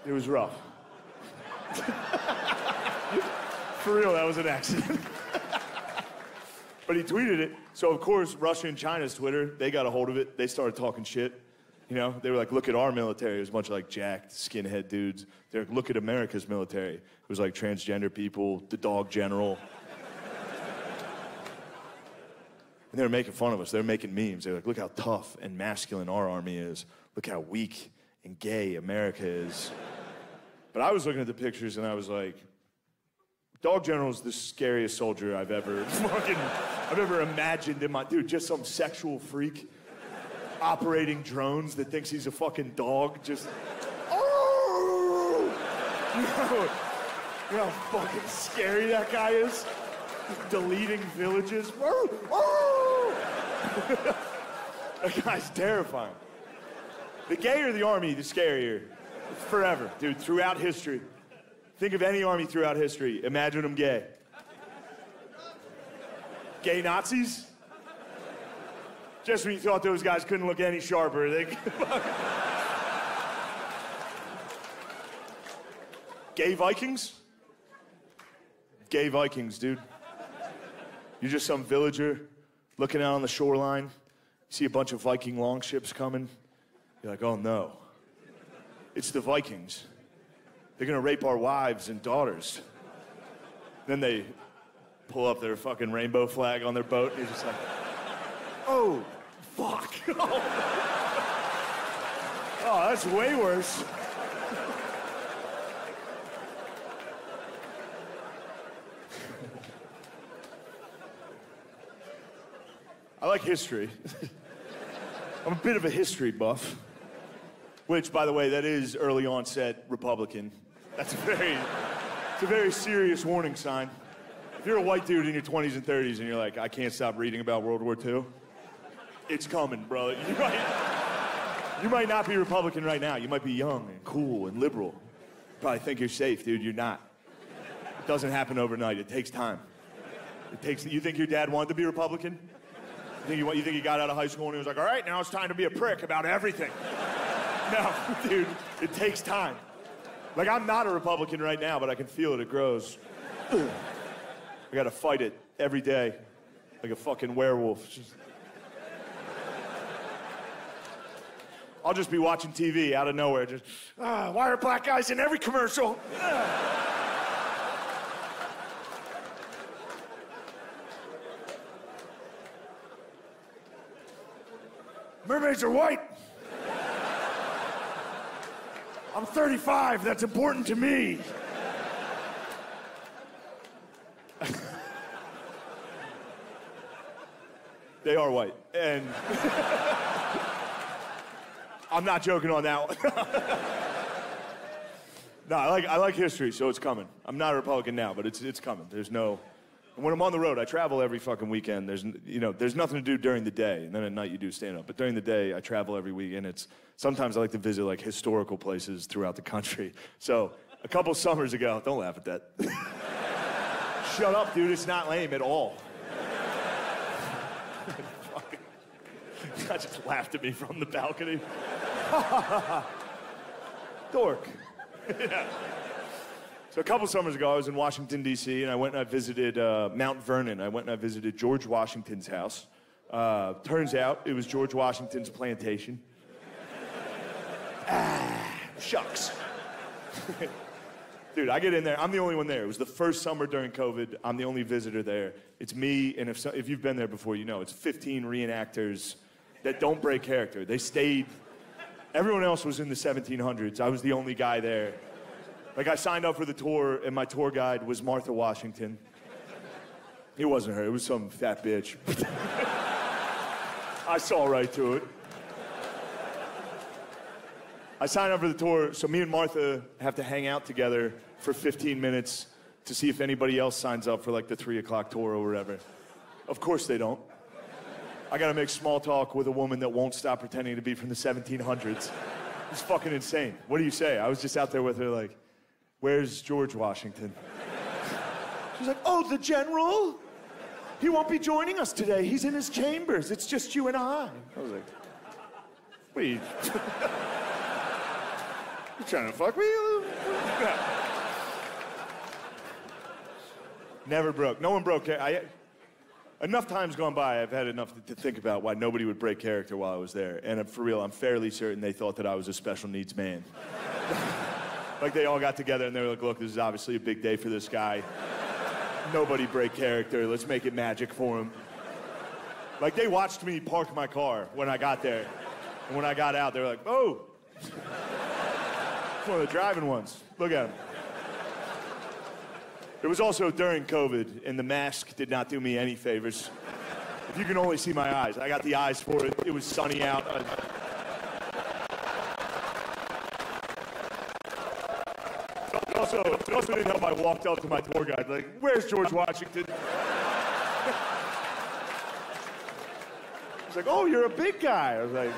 It was rough. For real, that was an accident. But he tweeted it. So, of course, Russia and China's Twitter, they got a hold of it. They started talking shit. You know, they were like, look at our military. It was a bunch of like jacked, skinhead dudes. They're like, look at America's military. It was like transgender people, the dog general. And they were making fun of us. They were making memes. They were like, look how tough and masculine our army is. Look how weak and gay America is. But I was looking at the pictures and I was like, Dog General's the scariest soldier I've ever imagined in my, dude, just some sexual freak operating drones that thinks he's a fucking dog, just, oh! You know how fucking scary that guy is? Just deleting villages. That guy's terrifying. The gayer the army, the scarier. Forever, dude, throughout history. Think of any army throughout history. Imagine them gay. Gay Nazis? Just when you thought those guys couldn't look any sharper, they... Gay Vikings? Gay Vikings, dude. You're just some villager looking out on the shoreline. You see a bunch of Viking longships coming. You're like, oh no. It's the Vikings. They're gonna rape our wives and daughters. Then they pull up their fucking rainbow flag on their boat, and you're just like, oh, fuck. Oh, that's way worse. I like history. I'm a bit of a history buff. Which, by the way, that is early onset Republican. That's it's a very serious warning sign. If you're a white dude in your 20s and 30s and you're like, I can't stop reading about World War II, it's coming, bro. You might not be Republican right now. You might be young and cool and liberal. Probably think you're safe, dude. You're not. It doesn't happen overnight. It takes time. You think your dad wanted to be Republican? You think he got out of high school and he was like, all right, now it's time to be a prick about everything. No, dude, it takes time. Like, I'm not a Republican right now, but I can feel it. It grows. I gotta fight it every day, like a fucking werewolf. I'll just be watching TV out of nowhere, just, why are black guys in every commercial? Mermaids are white. I'm 35, that's important to me. They are white, and I'm not joking on that one. No, I like history, so it's coming. I'm not a Republican now, but it's coming. When I'm on the road, I travel every fucking weekend. There's nothing to do during the day, and then at night you do stand-up. But during the day, I travel every week, and sometimes I like to visit like historical places throughout the country. So a couple summers ago, don't laugh at that. Shut up, dude, it's not lame at all. I just laughed at me from the balcony. Dork. Yeah. So a couple summers ago, I was in Washington, D.C., and I went and I visited Mount Vernon. I went and I visited George Washington's house. Turns out it was George Washington's plantation. Shucks. Dude, I get in there. I'm the only one there. It was the first summer during COVID. I'm the only visitor there. It's me, and if you've been there before, you know, it's 15 reenactors that don't break character. They stayed. Everyone else was in the 1700s. I was the only guy there. Like, I signed up for the tour, and my tour guide was Martha Washington. It wasn't her. It was some fat bitch. I saw right through it. I signed up for the tour, so me and Martha have to hang out together for 15 minutes to see if anybody else signs up for, like, the 3 o'clock tour or whatever. Of course they don't. I gotta make small talk with a woman that won't stop pretending to be from the 1700s. It's fucking insane. What do you say? I was just out there with her, like, where's George Washington? She's like, oh, the general? He won't be joining us today. He's in his chambers. It's just you and I. I was like, wait. You trying to fuck me? Never broke. No one broke. Enough times gone by, I've had enough to think about why nobody would break character while I was there. And for real, I'm fairly certain they thought that I was a special needs man. Like they all got together and they were like, look, this is obviously a big day for this guy. Nobody break character. Let's make it magic for him. Like they watched me park my car when I got there. And when I got out, they were like, oh. It's one of the driving ones. Look at him. It was also during COVID, and the mask did not do me any favors. If you can only see my eyes, I got the eyes for it. It was sunny out. It also didn't help I walked up to my tour guide, like, where's George Washington? He's like, oh, you're a big guy. I was like,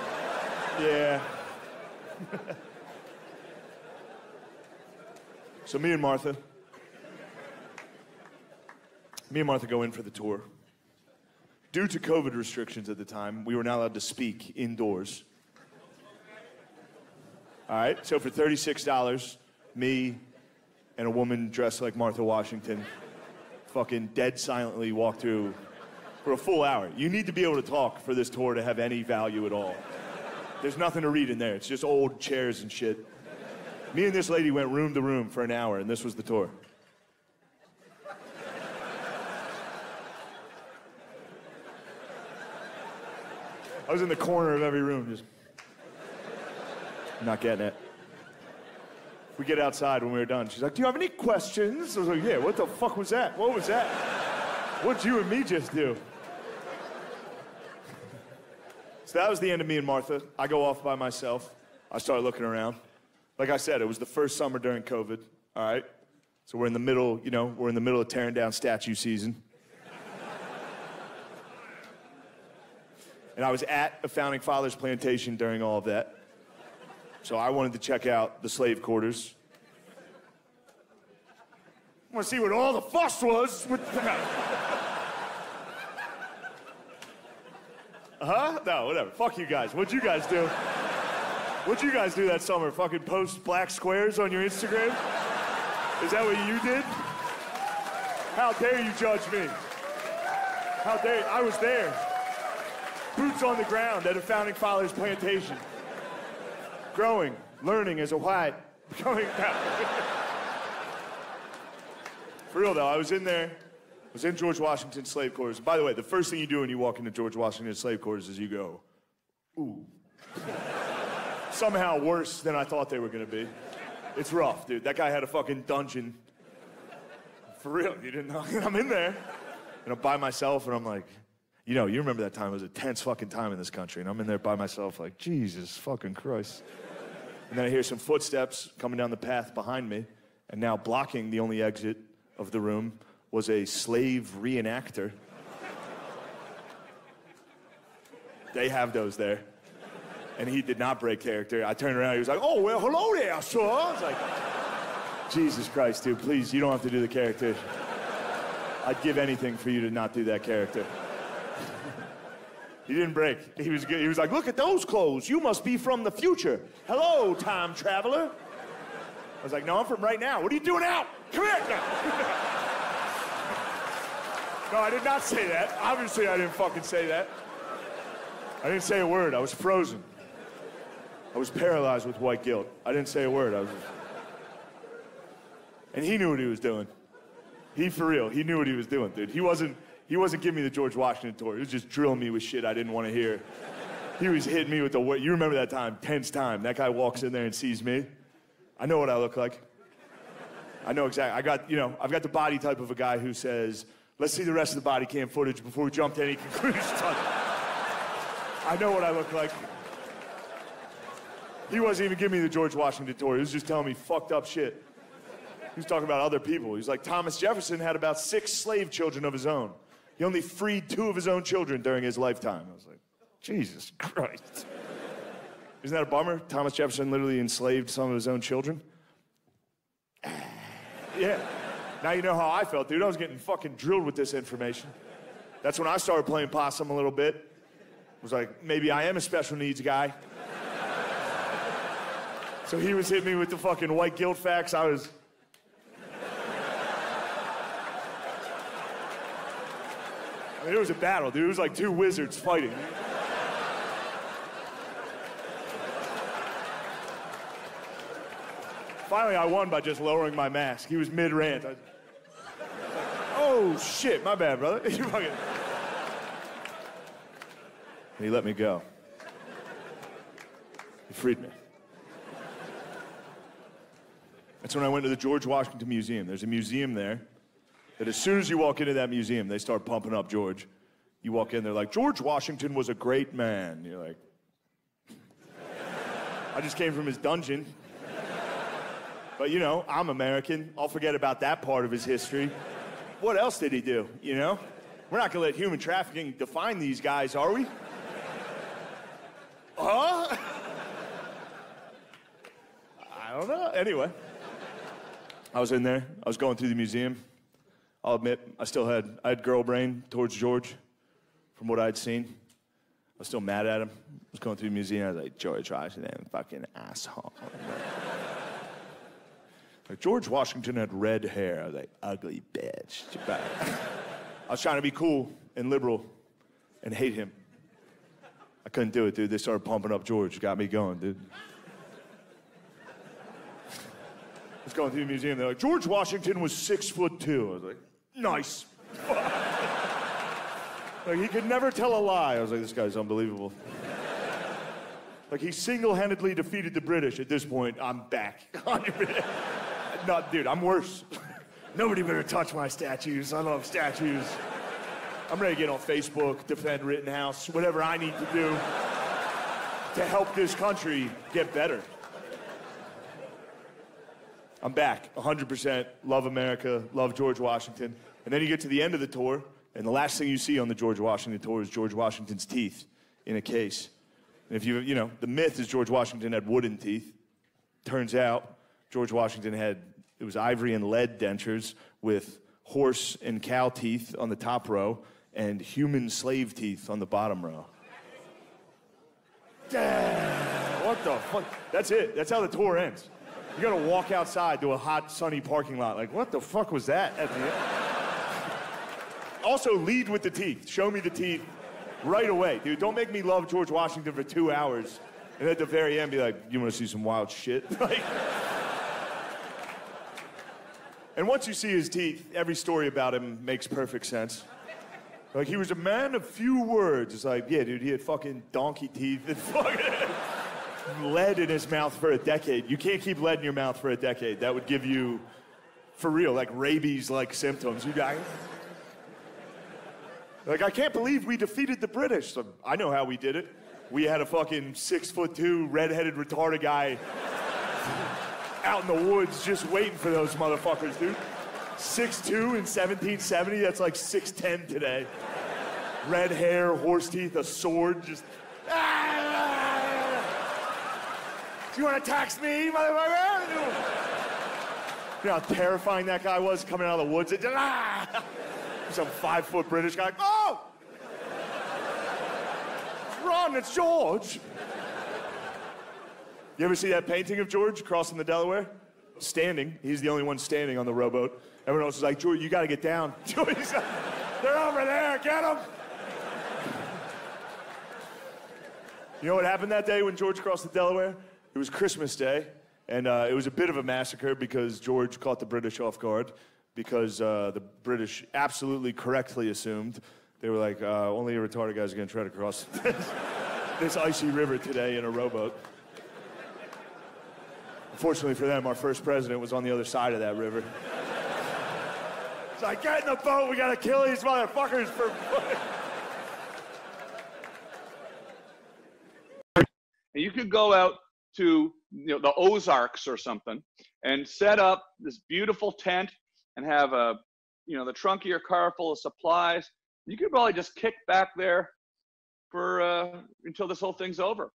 yeah. So me and Martha go in for the tour. Due to COVID restrictions at the time, we were not allowed to speak indoors. All right, so for $36, me and a woman dressed like Martha Washington fucking dead silently walked through for a full hour. You need to be able to talk for this tour to have any value at all. There's nothing to read in there. It's just old chairs and shit. Me and this lady went room to room for an hour, and this was the tour. I was in the corner of every room, just not getting it. We get outside when we were done. She's like, do you have any questions? I was like, yeah, what the fuck was that? What was that? What'd you and me just do? So that was the end of me and Martha. I go off by myself. I start looking around. Like I said, it was the first summer during COVID, all right? So we're in the middle, we're in the middle of tearing down statue season. And I was at a Founding Fathers plantation during all of that. So I wanted to check out the slave quarters. I want to see what all the fuss was with No, whatever. Fuck you guys. What'd you guys do? What'd you guys do that summer? Fucking post black squares on your Instagram? Is that what you did? How dare you judge me? How dare you? I was there. Boots on the ground at a Founding Fathers plantation. Growing, learning as a white, going down. For real though, I was in there. I was in George Washington's slave quarters. By the way, the first thing you do when you walk into George Washington's slave quarters is you go, ooh. Somehow worse than I thought they were gonna be. It's rough, dude. That guy had a fucking dungeon. For real, you didn't know? I'm in there, and I'm by myself, and I'm like, you remember that time, it was a tense fucking time in this country, and I'm in there by myself like, Jesus fucking Christ. And then I hear some footsteps coming down the path behind me, and now blocking the only exit of the room was a slave reenactor. They have those there. And he did not break character. I turned around, he was like, oh, well, hello there, sir. I was like, Jesus Christ, dude, please, you don't have to do the character. I'd give anything for you to not do that character. He didn't break. He was good. He was like, look at those clothes. You must be from the future. Hello, time traveler. I was like, no, I'm from right now. What are you doing out? Come here. No, I did not say that. Obviously, I didn't fucking say that. I didn't say a word. I was frozen. I was paralyzed with white guilt. I didn't say a word. And he knew what he was doing. He, for real, he knew what he was doing, dude. He wasn't giving me the George Washington tour. He was just drilling me with shit I didn't want to hear. He was hitting me with the word. You remember that time, tense time. That guy walks in there and sees me. I know what I look like. I know exactly. I've got the body type of a guy who says, let's see the rest of the body cam footage before we jump to any conclusions. I know what I look like. He wasn't even giving me the George Washington tour. He was just telling me fucked up shit. He was talking about other people. He was like, Thomas Jefferson had about 6 slave children of his own. He only freed 2 of his own children during his lifetime. I was like, Jesus Christ. Isn't that a bummer? Thomas Jefferson literally enslaved some of his own children. Yeah. Now you know how I felt, dude. I was getting fucking drilled with this information. That's when I started playing possum a little bit. I was like, maybe I am a special needs guy. So he was hitting me with the fucking white guilt facts. I mean, it was a battle, dude. It was like two wizards fighting. Finally, I won by just lowering my mask. He was mid-rant. Oh, shit, my bad, brother. You fucking... And he let me go. He freed me. That's when I went to the George Washington Museum. There's a museum there that as soon as you walk into that museum, they start pumping up George. You walk in, they're like, George Washington was a great man. You're like, I just came from his dungeon. But, you know, I'm American. I'll forget about that part of his history. What else did he do, you know? We're not gonna let human trafficking define these guys, are we? Huh? I don't know. Anyway, I was in there. I was going through the museum. I'll admit, I had girl brain towards George from what I'd seen. I was still mad at him. I was going through the museum. I was like, George Washington, fucking asshole. Like, George Washington had red hair. I was like, ugly bitch. I was trying to be cool and liberal and hate him. I couldn't do it, dude. They started pumping up George. Got me going, dude. I was going through the museum. They're like, George Washington was 6'2". I was like, nice. Like, he could never tell a lie. I was like, this guy's unbelievable. Like, he single-handedly defeated the British. At this point, I'm back. No, dude, I'm worse. Nobody better touch my statues. I love statues. I'm ready to get on Facebook, defend Rittenhouse, whatever I need to do to help this country get better. I'm back, 100%. Love America, love George Washington. And then you get to the end of the tour, and the last thing you see on the George Washington tour is George Washington's teeth in a case. And if you know, the myth is George Washington had wooden teeth. Turns out, George Washington it was ivory and lead dentures with horse and cow teeth on the top row and human slave teeth on the bottom row. Damn, what the fuck? That's it. That's how the tour ends. You gotta walk outside to a hot, sunny parking lot. Like, what the fuck was that at the end? Also, lead with the teeth. Show me the teeth right away. Dude, don't make me love George Washington for 2 hours and at the very end be like, you wanna see some wild shit? Like, and once you see his teeth, every story about him makes perfect sense. Like, he was a man of few words. It's like, yeah, dude, he had fucking donkey teeth and fucking lead in his mouth for a decade. You can't keep lead in your mouth for a decade. That would give you, for real, like rabies-like symptoms. You die. Like, I can't believe we defeated the British. So I know how we did it. We had a fucking 6'2", red-headed, retarded guy out in the woods just waiting for those motherfuckers, dude. 6'2" in 1770, that's like 6'10" today. Red hair, horse teeth, a sword, just... Do you want to tax me, motherfucker? You know how terrifying that guy was coming out of the woods? Some 5-foot British guy, oh! Run, it's George! You ever see that painting of George crossing the Delaware? Standing. He's the only one standing on the rowboat. Everyone else is like, George, you gotta get down. George's like, they're over there, get them! You know what happened that day when George crossed the Delaware? It was Christmas Day, and it was a bit of a massacre because George caught the British off guard because the British absolutely correctly assumed. They were like, only a retarded guy's gonna try to cross this icy river today in a rowboat. Unfortunately for them, our first president was on the other side of that river. It's like, get in the boat, we gotta kill these motherfuckers for... And you could go out to the Ozarks or something and set up this beautiful tent and have the trunk of your car full of supplies. You could probably just kick back there for until this whole thing's over.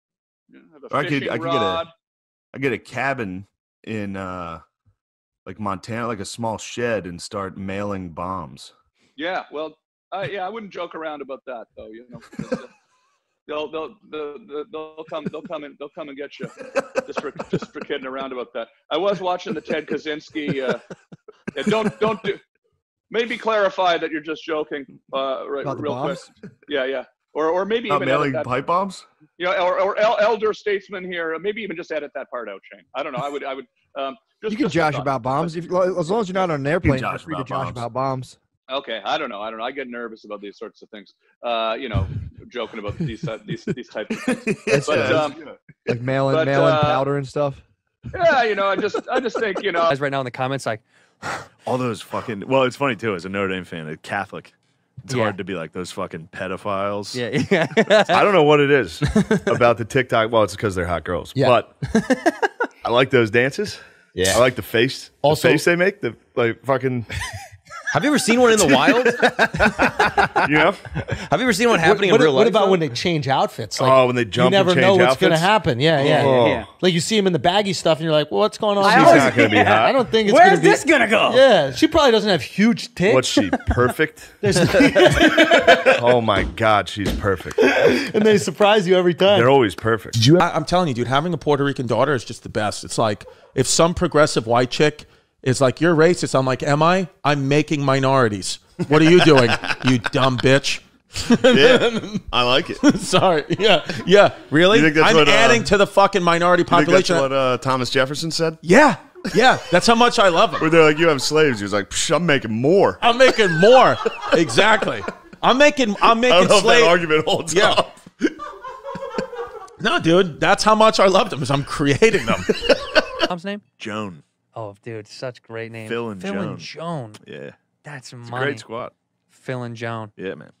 Have a fishing rod. I get a cabin in like Montana, like a small shed, and start mailing bombs. Yeah, well, I wouldn't joke around about that though. they'll come and get you just for kidding around about that. I was watching the Ted Kaczynski. Don't do. Maybe clarify that you're just joking. Real quick. Yeah. Or maybe Not even mailing pipe bombs. Or elder statesman here. Maybe even just edit that part out, Shane. I don't know. I would. You can josh about bombs as long as you're not on an airplane. You're free to josh about bombs. Okay, I don't know. I get nervous about these sorts of things. Joking about these types of things. Like mailing powder and stuff. Yeah, I just think, Guys, right now in the comments, like all those fucking. Well, it's funny too. As a Notre Dame fan, a Catholic, it's hard to be like those fucking pedophiles. Yeah. I don't know what it is about the TikTok. Well, it's because they're hot girls. Yeah. But I like those dances. Yeah. I like the face. Also, the face they make. The like fucking. Have you ever seen one in the wild? Yeah. Have you ever seen one happening in real life? What about when they change outfits? Like, when they jump, you never and know change what's outfits? going to happen. Yeah. Like you see him in the baggy stuff, and you're like, well, "What's going on?" She's not going to be hot. I don't think it's. Where's this going to go? Yeah, she probably doesn't have huge tits. What's she, perfect? Oh my God, she's perfect. And they surprise you every time. They're always perfect. I'm telling you, dude, having a Puerto Rican daughter is just the best. It's like if some progressive white chick is like, "You're racist," I'm like, "Am I? I'm making minorities. What are you doing, you dumb bitch?" Yeah, I like it. Sorry. Yeah. Really? You think that's I'm adding to the fucking minority population. You think that's what Thomas Jefferson said? Yeah. That's how much I love him. Where they're like, "You have slaves." He was like, "I'm making more." I'm making more. Exactly. I'm making I don't know if slave that argument holds up. No, dude, that's how much I loved them. Is I'm creating them. Mom's name? Joan. Oh, dude, such a great name. Phil and Joan. Yeah. That's It's money. a great squad. Phil and Joan. Yeah, man.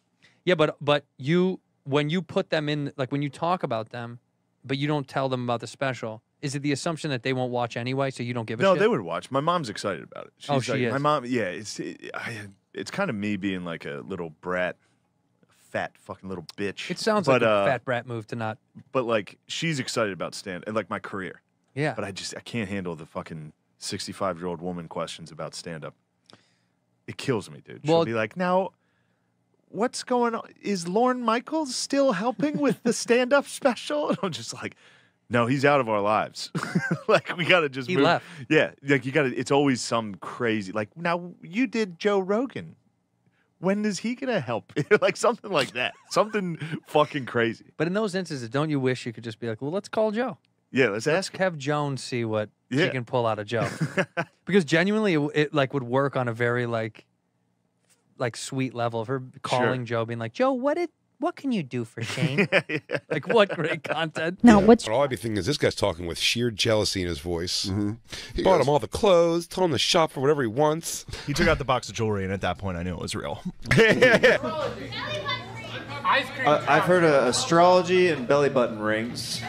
Yeah, but when you put them in, like when you talk about them, but you don't tell them about the special, is it the assumption that they won't watch anyway, so you don't give a shit? No, they would watch. My mom's excited about it. She's she like, is. My mom, yeah. It's kind of me being like a little brat, fat fucking little bitch. It sounds like a fat brat move to not. But like, she's excited about and like my career. Yeah. But I can't handle the fucking 65-year-old woman questions about stand-up. It kills me, dude. She'll be like, "Now, what's going on? Is Lorne Michaels still helping with the stand-up special?" And I'm just like, "No, he's out of our lives." Like, we got to just move. left. Yeah, like it's always some crazy, like, "Now, you did Joe Rogan. When is he going to help?" Like something like that. Something fucking crazy. But in those instances, don't you wish you could just be like, "Well, let's call Joe. Yeah, let's ask. Have Joan see what she can pull out of Joe." Because genuinely, it like would work on a very like sweet level of her calling Joe, being like, "Joe, what can you do for Shane?" Like, what great content. Now, what's all I'd be thinking is this guy's talking with sheer jealousy in his voice. He bought him all the clothes, told him to shop for whatever he wants. He took out the box of jewelry, and at that point, I knew it was real. I've heard of astrology and belly button rings.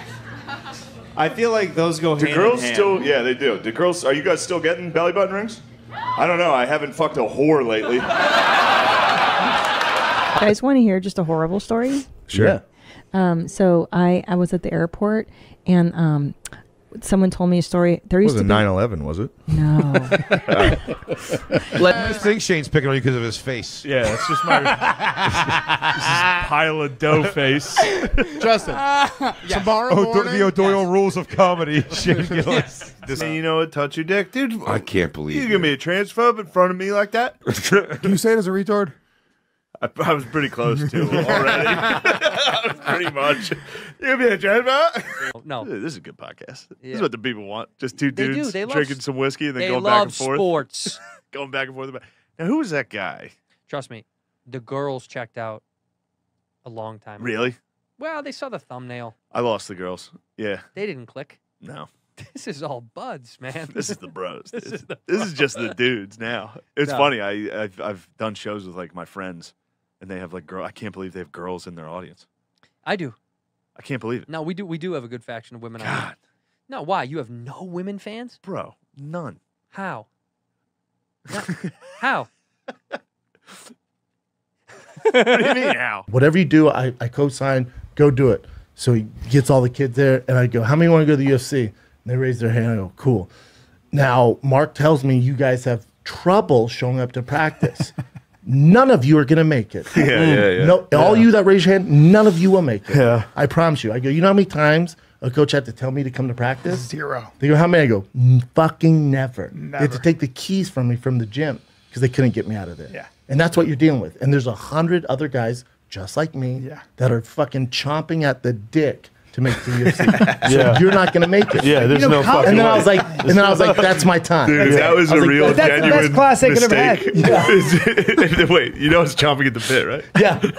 I feel like those go hand in hand. Do girls still? Yeah, they do. Do girls? Are you guys still getting belly button rings? I don't know. I haven't fucked a whore lately. You guys want to hear just a horrible story? Sure. Yeah. So I was at the airport and someone told me a story. There used to be 9/11, was it? No. I just think Shane's picking on you because of his face. Yeah, it's just my this is pile of dough face. Justin, tomorrow morning. The O'Doyle rules of comedy. Shane Gillis. And you know what? Touch your dick, dude. I can't believe you gonna be a transphobe in front of me like that? Can you say it as a retard? I was pretty close to already. Pretty much. You gonna be a transphobe? No. This is a good podcast. This is what the people want. Just two They do. dudes They love drinking some whiskey and then They going back love and forth. sports. Going back and forth. Now, who was that guy? Trust me, the girls checked out a long time ago. Really? Well, they saw the thumbnail. I lost the girls. Yeah. They didn't click. No. This is all buds, man. This is the bros. This is just the dudes now. It's funny. I've done shows with like my friends, and they have like I can't believe they have girls in their audience. I do. I can't believe it. No, we do have a good faction of women. God. No, why? You have no women fans? Bro, none. How? How? What do you mean how? Whatever you do, I co-sign, go do it. So he gets all the kids there, and I go, how many want to go to the UFC? And they raise their hand, I go, cool. Now, Mark tells me you guys have trouble showing up to practice. None of you are going to make it. Yeah. No, all you that raise your hand, none of you will make it. Yeah. I promise you. I go, you know how many times a coach had to tell me to come to practice? 0. They go, how many? I go, fucking never. They had to take the keys from me from the gym because they couldn't get me out of there. Yeah. And that's what you're dealing with. And there's 100 other guys just like me that are fucking chomping at the dick to make the UFC. So you're not going to make it. Yeah, there's no fucking And then way. I was like, that's my time. Dude, that was a real that's genuine the best class they could have mistake. had. Wait, you know it's chomping at the bit, right? Yeah. If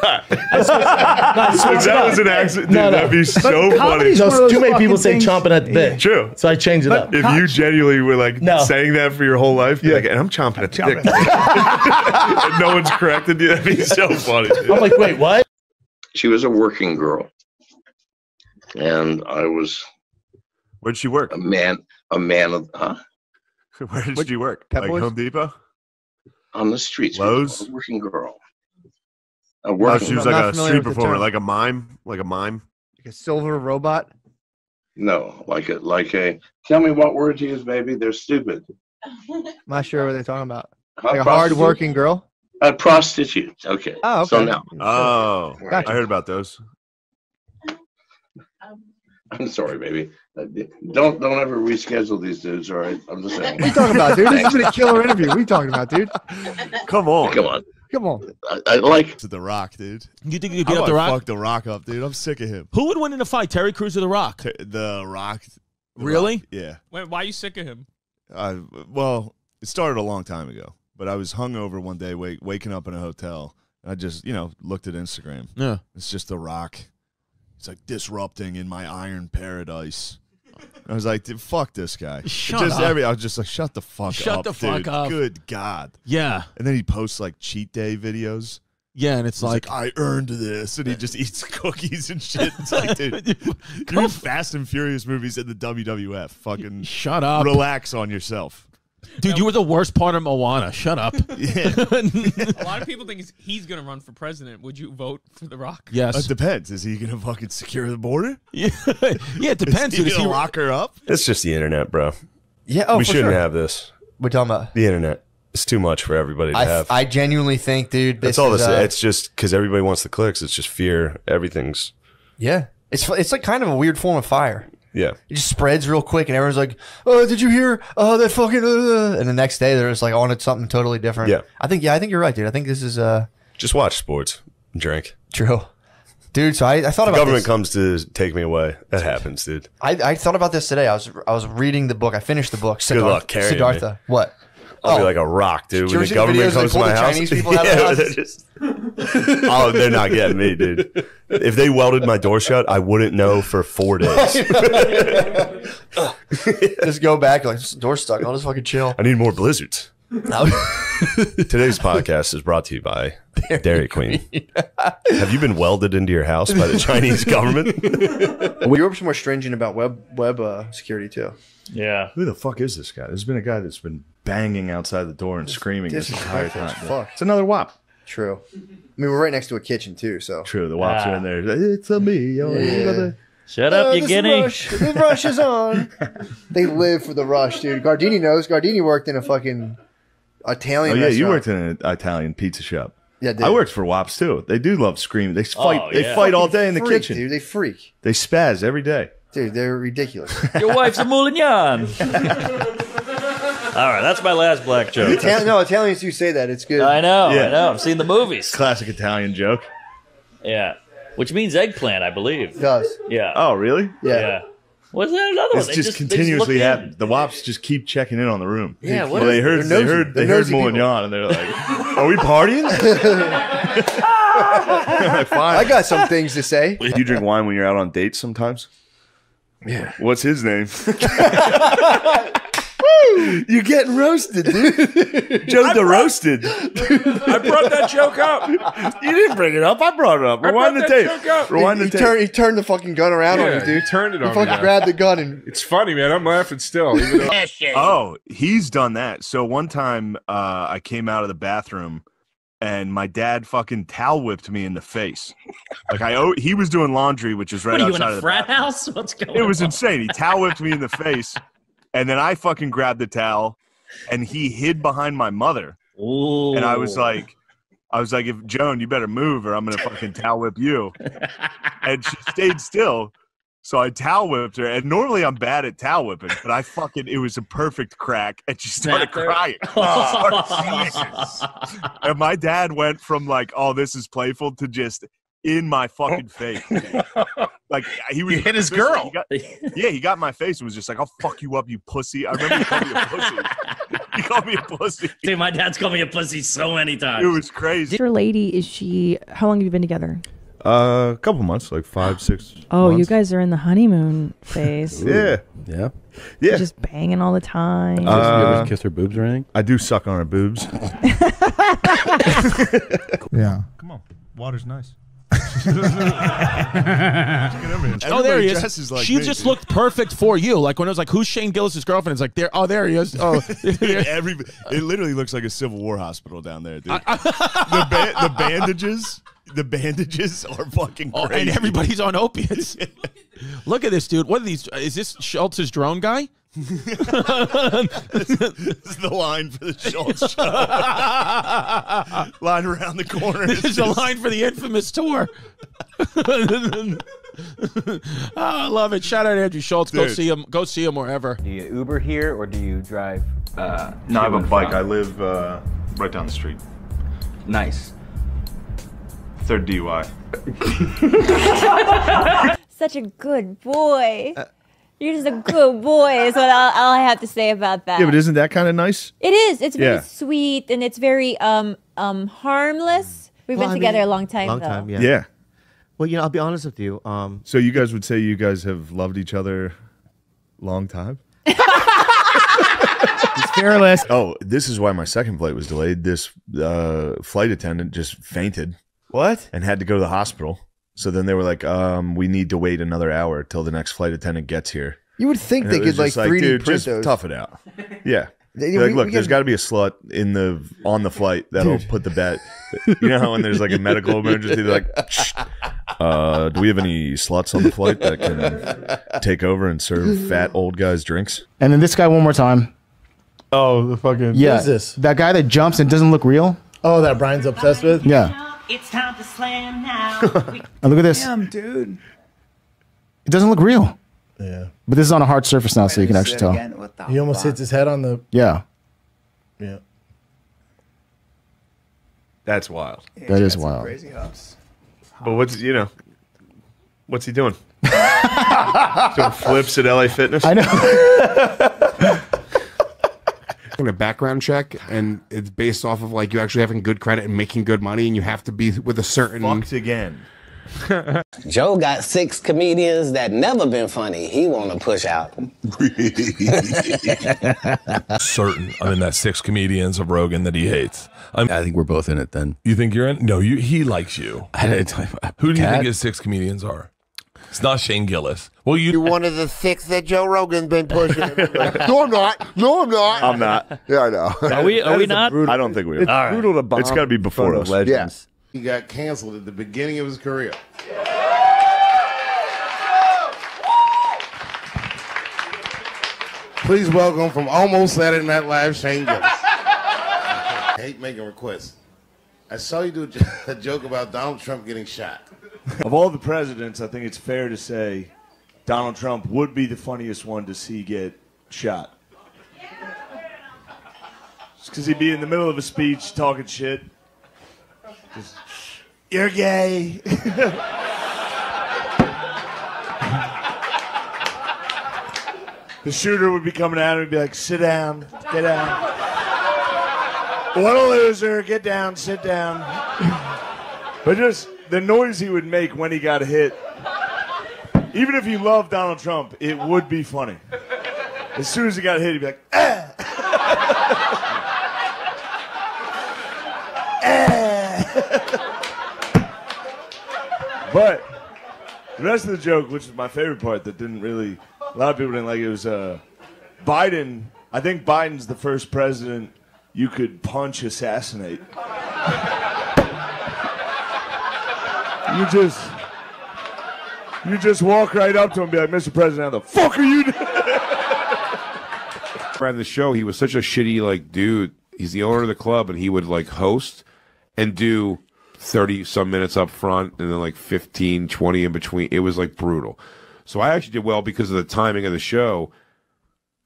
that was an accident, dude, that'd be so funny. Too many people say chomping at the bit. True. So I changed it up. If you genuinely were like saying that for your whole life, you're like, and I'm chomping at the dick. And no one's corrected you. That'd be so funny. Dude. I'm like, wait, what? She was a working girl. And I was. Where'd she work? A man of, huh? Where did she work? Like Home Depot? On the streets. Lowe's? A working girl. She was like a street performer, like a mime? Like a silver robot? No, like a. Tell me what word to use, baby. They're stupid. I'm not sure what they're talking about. Huh? Like a hard-working girl? A prostitute. Okay. Oh, okay. So now. Oh, Gotcha. I heard about those. I'm sorry, baby. Don't ever reschedule these dudes, all right? I'm just saying. What are you talking about, dude? This has been a killer interview. What are you talking about, dude? Come on. Come on. I like to The Rock, dude. You think you could get up The Rock? Fuck The Rock up, dude. I'm sick of him. Who would win in a fight, Terry Crews or The Rock? The Rock. Really? Rock, yeah. Wait, why are you sick of him? Well, it started a long time ago, but I was hungover one day, waking up in a hotel. And I just, looked at Instagram. Yeah. It's just The Rock. It's like disrupting in my iron paradise. I was like, dude, fuck this guy. Shut up. I was just like, shut the fuck up. Shut the fuck dude. up. Good God. Yeah. And then he posts like cheat day videos. Yeah, and it's He's like, I earned this, and he just eats cookies and shit. It's like, dude, you're in Fast and Furious movies in the WWF. Fucking shut up. Relax on yourself. Dude, you were the worst part of Moana. Shut up. Yeah. A lot of people think he's going to run for president. Would you vote for The Rock? Yes. It depends. Is he going to fucking secure the border? Yeah, it depends. Is he going to lock her up? It's just the internet, bro. Yeah, we for shouldn't sure. have this. We're talking about The internet. It's too much for everybody to have. I genuinely think, dude, That's all this is. It's just because everybody wants the clicks. It's just fear. Everything's. Yeah. It's like kind of a weird form of fire. Yeah. It just spreads real quick, and everyone's like, "Oh, did you hear? Oh, that fucking." And the next day, they're just like on to something totally different. Yeah. I think you're right, dude. I think this is Just watch sports. Drink. true, dude. So I thought The about government this. comes to take me away. That happens, dude. I thought about this today. I was reading the book. I finished the book. Good luck carrying me. Siddhartha. What? I'll be like a rock, dude. Did you When ever see the the government videos they comes to pull my the house, Chinese people out of the house? they're just. Oh, they're not getting me, dude. If they welded my door shut, I wouldn't know for 4 days. Just go back like this door's stuck. I'll just fucking chill. I need more blizzards. Today's podcast is brought to you by Dairy Queen. Have you been welded into your house by the Chinese government? Well, Europe's more stringent about web security too. Yeah. Who the fuck is this guy? There's been a guy that's been banging outside the door and screaming this entire time. Fuck. It's another WAP. True. I mean, we're right next to a kitchen too, so. True. The WAPs are in there. It's a me. Yo, Yeah. Shut up, you guinea. The rush is on. They live for the rush, dude. Gardini knows. Gardini worked in a fucking Italian Oh yeah, you restaurant. worked in an Italian pizza shop. Yeah, I did. I worked for WAPs too. They do love screaming. They fight. Oh, They yeah. fight all day in the Freak, kitchen. dude. They freak. They spaz every day. Dude, they're ridiculous. Your wife's a Moulignon. All right, that's my last black joke. Italians do say that. It's good. I know, Yeah. I know. I've seen the movies. Classic Italian joke. Yeah. Which means eggplant, I believe. It does. Yeah. Oh really? Yeah. What's that another one? It's They just they continuously look in. happens. The WAPs just keep checking in on the room. Yeah, what Well, are- they heard they're nosy. they They're heard nosy people. Moulignon and they're like, "Are we partying?" Like, fine. I got some things to say. Do you drink wine when you're out on dates sometimes? Yeah. What's his name? You're getting roasted, dude. Joe the Roasted. I brought that joke up. You didn't bring it up. I brought it up. Rewind the brought tape. that joke up. Rewind the He tape. turned the fucking gun around on you, dude. He turned it He on fucking me. grabbed the gun and It's funny, man. I'm laughing still. Even though Oh, he's done that. So one time I came out of the bathroom and my dad fucking towel whipped me in the face. Like he was doing laundry, which is right What are you outside in of a the frat bathroom. house? What's going on? It was insane. He towel whipped me in the face, and then I fucking grabbed the towel, and he hid behind my mother. Ooh. And I was like, I was like, if Joan, you better move or I'm going to fucking towel whip you. And she stayed still. So I towel whipped her. And normally I'm bad at towel whipping, but it was a perfect crack. And she started crying. Jesus. And my dad went from like, oh, this is playful to just in my fucking face. Like he hit his girl. He got in my face and was just like, I'll fuck you up, you pussy. I remember he called me a pussy. He called me a pussy. Dude, my dad's called me a pussy so many times. It was crazy. Your lady, is she, how long have you been together? A couple months, like 5, 6 Oh, months. you guys are in the honeymoon phase. Yeah. You're just banging all the time. You ever kiss her boobs or anything? I do suck on her boobs. Yeah. Come on, water's nice. Oh, there he is. Like she me, just dude. looked perfect for you. Like when it was like, who's Shane Gillis' girlfriend? It's like, there. Oh, there he is. Oh, It literally looks like a Civil War hospital down there, dude. The bandages are fucking crazy. And everybody's on opiates. Look at this, dude. What are these? Is this Schultz's drone guy? This is the line for the Schultz show. Line around the corner. This is the line for the infamous tour. Oh, I love it. Shout out Andrew Schultz. Go Dude. see him. Go see him wherever. Do you Uber here or do you drive? No, I have a bike. I live right down the street. Nice. 3rd DUI. Such a good boy. You're just a good boy is what all I have to say about that. Yeah, but isn't that kind of nice? It is. It's very Yeah. sweet and it's very harmless. We've been together a long time though. Yeah. Well, I'll be honest with you. So you guys would say you guys have loved each other long time? He's fearless. Oh, this is why my second flight was delayed. This flight attendant just fainted. What? And had to go to the hospital. So then they were like, we need to wait another hour till the next flight attendant gets here. You would think And they it was could like just 3D dude, print just those. tough it out. Yeah. They- They're like, we look, get- there's got to be a slut on the flight that'll put the bet. You know how when there's like a medical emergency, they're like, do we have any sluts on the flight that can take over and serve fat old guys drinks? And then this guy one more time. Oh, the fucking. Yeah. What is this? That guy that jumps and doesn't look real. Oh, that Brian's obsessed with? Yeah. It's time to slam now. And look at this. Damn, dude. It doesn't look real. Yeah. But this is on a hard surface now, so you can actually tell. He almost hits his head on the. Yeah. Yeah. That's wild. That is wild. Crazy hops. But what's he doing? Doing flips at LA Fitness? I know. A background check, and it's based off of like you actually having good credit and making good money, and you have to be with a certain. Fucked again. Joe got 6 comedians that never been funny. He want to push out. Certain I'm in that 6 comedians of Rogan that he hates. I think we're both in it then. You think you're in? No, he likes you. Who do you Cat? think his 6 comedians are? It's not Shane Gillis. Well, You're one of the 6 that Joe Rogan's been pushing. No, I'm not. No, I'm not. I'm not. Yeah, I know. Are we not? I don't think we are. It's brutal to bomb It's got to be before us. Yes. He got canceled at the beginning of his career. Please welcome from almost Saturday Night Live, Shane Gillis. I hate making requests. I saw you do a joke about Donald Trump getting shot. Of all the presidents, I think it's fair to say Donald Trump would be the funniest one to see get shot. Just because he'd be in the middle of a speech talking shit. Just, you're gay. The shooter would be coming at him and be like, sit down, get down. What a loser, get down, sit down. But just the noise he would make when he got hit, even if you love Donald Trump, it would be funny. As soon as he got hit, he'd be like, ah! But the rest of the joke, which is my favorite part that didn't really, a lot of people didn't like it, was Biden. I think Biden's the first president you could punch assassinate. You just walk right up to him and be like, Mr. President, how the fuck are you doing? Around the show, he was such a shitty like dude. He's the owner of the club, and he would like host, and do 30 some minutes up front and then like 15, 20 in between. It was like brutal. So I actually did well because of the timing of the show.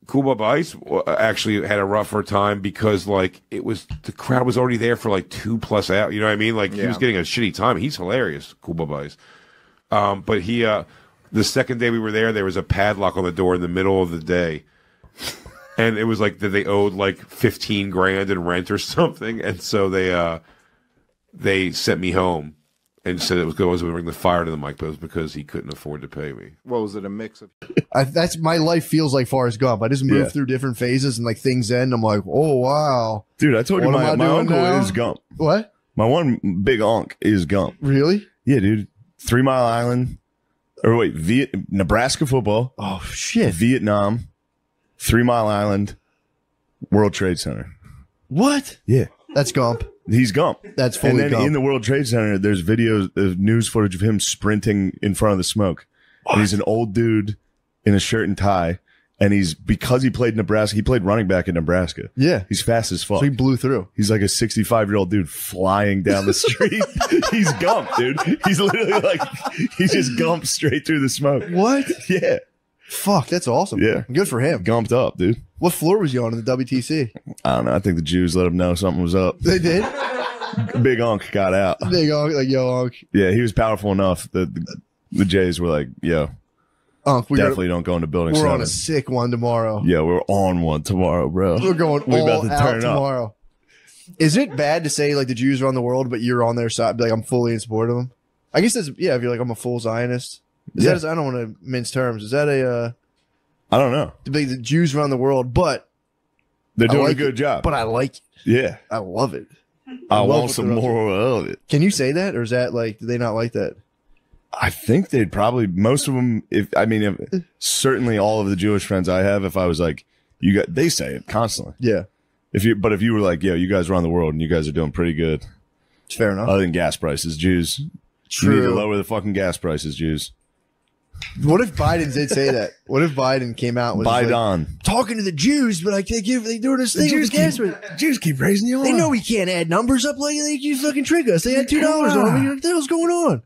Cool Bob Ice actually had a rougher time because like the crowd was already there for like 2+ hours. You know what I mean? Like he was getting a shitty time. He's hilarious, Cool Bob Ice. But he, the second day we were there was a padlock on the door in the middle of the day. And it was like that they owed like 15 grand in rent or something. And so they sent me home and said it was going to bring the fire to the mic, but it was because he couldn't afford to pay me. What was it, a mix of? That's my life feels like Forrest Gump. I just move through different phases and like things end. I'm like, oh wow, dude. I told you my uncle is Gump. What? My one big unc is Gump. Really? Yeah, dude. 3 Mile Island, or wait, Nebraska football. Oh shit. Vietnam, 3 Mile Island, World Trade Center. What? Yeah, that's Gump. He's Gump. That's fully And then Gump. in the World Trade Center, there's videos of news footage of him sprinting in front of the smoke. And he's an old dude in a shirt and tie. And because he played Nebraska, he played running back in Nebraska. Yeah. He's fast as fuck. So he blew through. He's like a 65-year-old dude flying down the street. He's Gump, dude. He's literally like, he just Gump straight through the smoke. What? Yeah. Fuck, that's awesome. Yeah. Good for him. Gumped up, dude. What floor was you on in the WTC? I don't know. I think the Jews let him know something was up. They did? Big Unc got out. Big Unc, like, yo, Unc. Yeah, he was powerful enough that the Jays were like, yo, Unc, we definitely don't go into building 7. We're on a sick one tomorrow. Yeah, we're on one tomorrow, bro. We're going We're all about to out turn up. tomorrow. Is it bad to say like the Jews are on the world, but you're on their side? Like I'm fully in support of them. I guess that's if you're like I'm a full Zionist. Is that I don't want to mince terms. Is that a? I don't know. The Jews around the world, but they're doing like a good job. But I like it. Yeah, I love it. I love want what some they're up to. more of it. Can you say that, or is that like do they not like that? I think they'd probably most of them. If certainly all of the Jewish friends I have, if I was like, they say it constantly. Yeah. If you were like, yo, you guys run the world and you guys are doing pretty good. It's fair enough. Other than gas prices, Jews. True. You need to lower the fucking gas prices, Jews. What if Biden did say that? What if Biden came out with Biden talking to the Jews, but they doing this thing with the gas price. Jews keep raising the alarm. They know we can't add numbers up like they keep fucking trick us. They had $2 on me. What the hell's going on?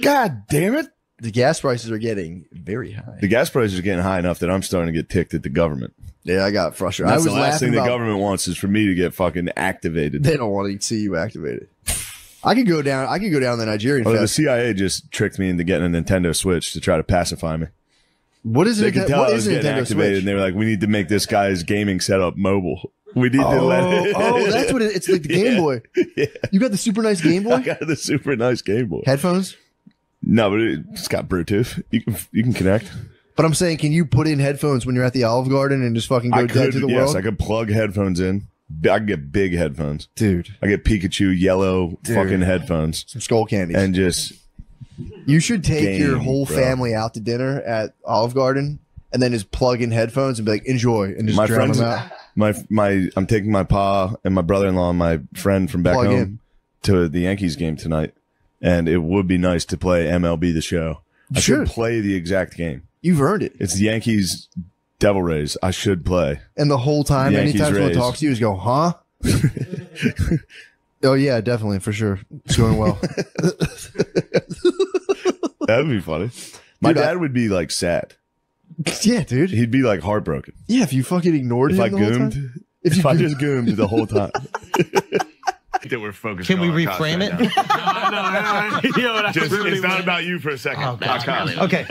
God damn it. The gas prices are getting very high. The gas prices are getting high enough that I'm starting to get ticked at the government. Yeah, I got frustrated. That's I was the last thing the about, government wants is for me to get fucking activated. They don't want to see you activated. I could go down the Nigerian the fest. CIA just tricked me into getting a Nintendo Switch to try to pacify me. What is it? They could tell I was getting Nintendo activated, Switch? and they were like, "We need to make this guy's gaming setup mobile. We need to let it." Oh, that's what it's like. The Game Boy. Yeah. You got the super nice Game Boy. I got the super nice Game Boy. Headphones? No, but it's got Bluetooth. You can connect. But I'm saying, can you put in headphones when you're at the Olive Garden and just fucking go dead to the world? Yes, I could plug headphones in. I can get big headphones, dude. I get Pikachu yellow fucking headphones, some skull candies, and just. You should take your whole family out to dinner at Olive Garden, and then just plug in headphones and be like, "Enjoy," and just drown them out. I'm taking my pa and my brother-in-law and my friend from back Plug home in. to the Yankees game tonight, and it would be nice to play MLB The Show. I should play the exact game. You've earned it. It's the Yankees Devil Rays. I should play. And the whole time, Yankees anytime someone Rays. talks to you, is go, "Huh?" Oh yeah, definitely for sure. It's going well. That would be funny. My dad would be like sad. Yeah, dude. He'd be like heartbroken. Yeah, if you fucking ignored If him I the whole goomed, time? if I just goomed the whole time. That we're focused. Can we reframe it? No. Just, it's not about you for a second. Oh, God. Okay.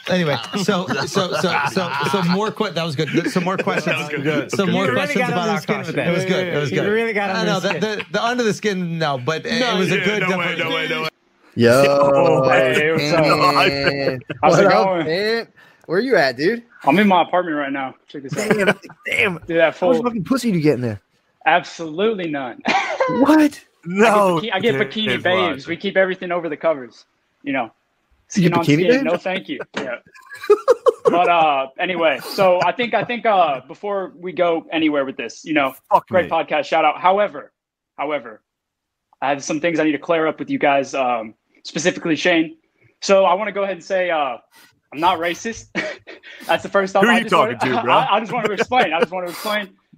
Anyway, so more that was good. Some more questions. That was good. Some more You really questions got about under our the skin costume. with It was that. good. It was You good. really got under I the know the under the skin. No, but it was a good. No way. Yo, Hey, what's up? man. How's What it up, going? man? Where you at, dude? I'm in my apartment right now. Check this out. Damn. Dude, that How much full. fucking pussy do you get in there? Absolutely none. What? I get Dude, bikini it's babes. live. We keep everything over the covers. You know. You get Skin on bikini skin. babes? No, thank you. Yeah. But anyway, so I think before we go anywhere with this, great podcast, shout out. However, I have some things I need to clear up with you guys, specifically Shane. So I want to go ahead and say I'm not racist. That's the first time. Who are you talking to, bro? I just want to explain.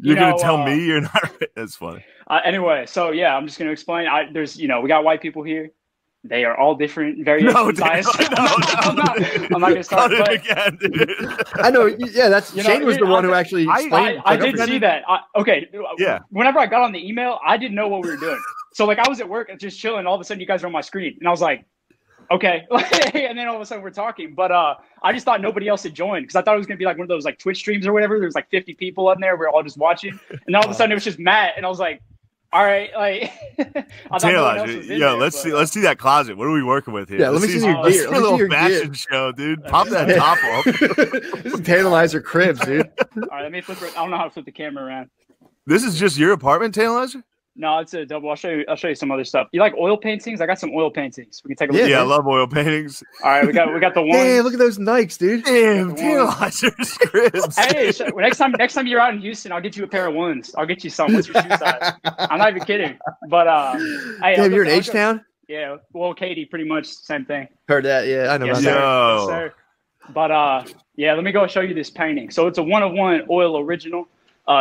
You're gonna tell me you're not. That's funny. Anyway, so yeah, I'm just gonna explain. There's, we got white people here. They are all different variations. No, I'm not gonna start. Cut it again, dude. I know. Yeah, that's Shane was the one who actually explained. I did see that. Okay. Yeah. Whenever I got on the email, I didn't know what we were doing. So like I was at work and just chilling. All of a sudden, you guys are on my screen, and I was like, okay. And then all of a sudden, we're talking. But I just thought nobody else had joined because I thought it was gonna be like one of those like Twitch streams or whatever. There's like 50 people in there. We're all just watching, and all of a sudden it was just Matt, and I was like, all right, like. Let's see that closet. What are we working with here? Yeah, let me see your gear. A little fashion show, dude. Pop that top off. This is Tantalizer Cribs, dude. All right, let me flip it. I don't know how to flip the camera around. This is just your apartment, Tantalizer? No, it's a double. I'll show you some other stuff. You like oil paintings? I got some oil paintings. We can take a look. Yeah, I love oil paintings. All right, we got the one. Hey, look at those Nikes, dude. Damn, Tantalizer's Cribs. Hey, next time you're out in Houston, I'll get you a pair of ones. I'll get you some. What's your shoe size? I'm not even kidding. But hey, damn, you're in H-Town? Yeah, well, Katie, pretty much same thing. Heard that? Yeah, I know about that. Yes, sir. But yeah, let me go show you this painting. So it's a 1-of-1 oil original.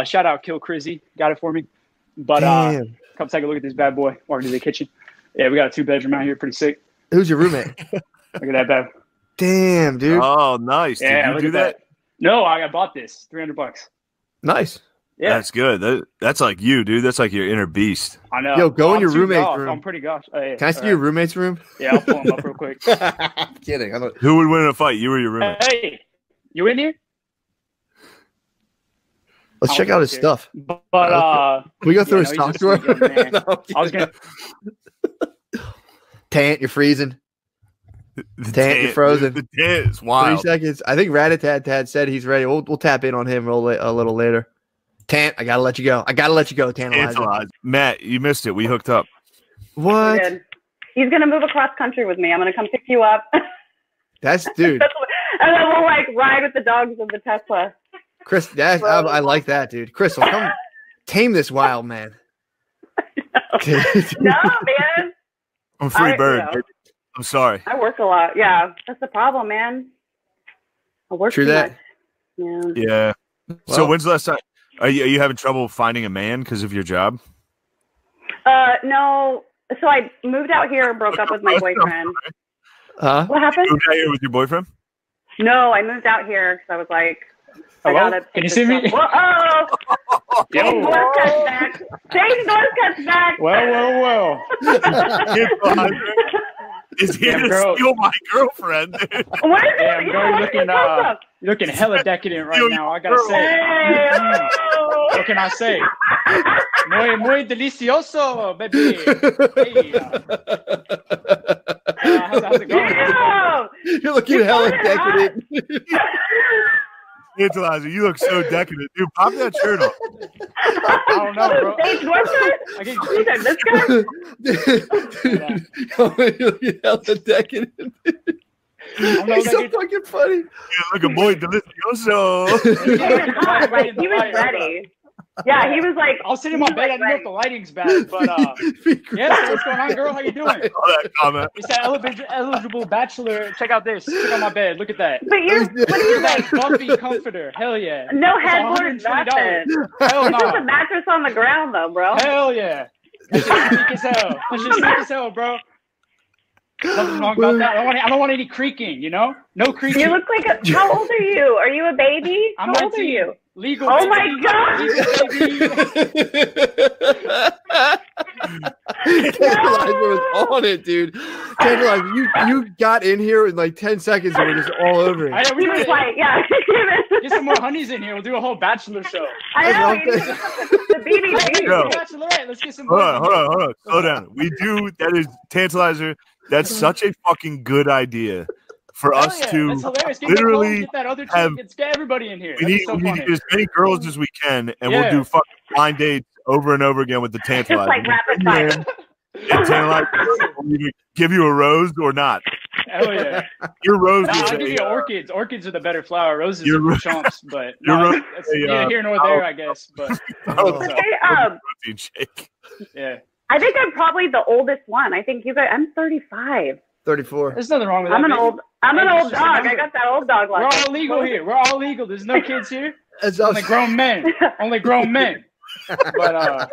Shout out Kill Crizzy, got it for me. But come take a look at this bad boy. Walking to the kitchen. Yeah, we got a 2-bedroom out here, pretty sick. Who's your roommate? Look at that bad. Damn, dude. Oh, nice. Yeah, Did you do that? No, I bought this. $300. Nice. Yeah, that's good. That's like you, dude. That's like your inner beast. I know. Yo, go in your roommate's room. I'm pretty gosh. Yeah, can I see your roommate's room? Yeah, I'll pull him up real quick. I'm kidding. Who would win in a fight, you or your roommate? Hey, you in here? Let's check out his stuff. But can we go through his stock drawer? No, I was gonna. Tant, you're freezing. Tant, you're frozen. The tant is wild. 3 seconds. I think Ratatat said he's ready. We'll tap in on him a little later. Tant, I gotta let you go. Tantalizer. Matt, you missed it. We hooked up. What? He's gonna move across country with me. I'm gonna come pick you up. That's dude. And then we'll like ride with the dogs of the Tesla. Chris, I like that, dude. Crystal, come tame this wild man. No, man. I'm free bird. I'm sorry. I work a lot. Yeah, that's the problem, man. I work True too that. much. Yeah. Well, so when's the last time? Are you having trouble finding a man because of your job? No. So I moved out here and broke up with my boyfriend. Huh? What happened? You moved out here with your boyfriend? No, I moved out here because I was like, hello? Can you see me? Whoa! Shane's voice cuts back. Shane's voice cuts back. Well. Is here to steal my girlfriend, dude. What is Damn, it? girl, you're looking hella decadent right now. I gotta say. What can I say? Muy delicioso, baby. Hey, how's it going? You're looking hella decadent. Tantalizer, you look so decadent, dude. Pop that shirt off. I don't know, bro. You're looking hella decadent. He's so fucking funny. Yeah, look at boy delicioso. He was ready. Yeah, he was like, I'll sit in my bed. I don't know if the lighting's bad, but yeah. So what's going on, girl? How you doing? That comment. It's that eligible bachelor. Check out this. Check out my bed. Look at that. But what are you like? Comfy comforter. Hell yeah. No headboard, nothing. Hell It's no. just a mattress on the ground, though, bro. Hell yeah. That's just sneak as hell. That's just sneak as hell, bro. Nothing wrong about that. I don't want any creaking. No creaking. You look like how old are you? Are you a baby? I'm How old are you? Legal. Oh baby. my god! Tantalizer was on it, dude. Tantalizer, you got in here in like 10 seconds and we're just all over it. He was like, yeah. Get some more honeys in here. We'll do a whole bachelor show. I know. The BB Yo. Bachelorette. Let's get some. Hold on. Slow down. We do. That is Tantalizer. That's such a fucking good idea for us to That's hilarious. Get literally get that other have. chick. Get everybody in here. We need to get as many girls as we can, and we'll do fucking blind dates over and over again with the Tantalizer. Just like rapid fire. And Tantalizer will either give you a rose or not. Hell yeah. Your rose. I'll is give you a, orchids. Orchids are the better flower. Roses Your are ro- for chumps, but your no, rose it's is a, neither here nor there, I guess. But protein shake. yeah. I think I'm probably the oldest one. I think you guys. I'm 35. 34. There's nothing wrong with that. I'm an baby. old Hey, dog. just remember, I got that old dog We're life. all legal here. We're all legal. There's no kids here. Only grown men. Only grown men. But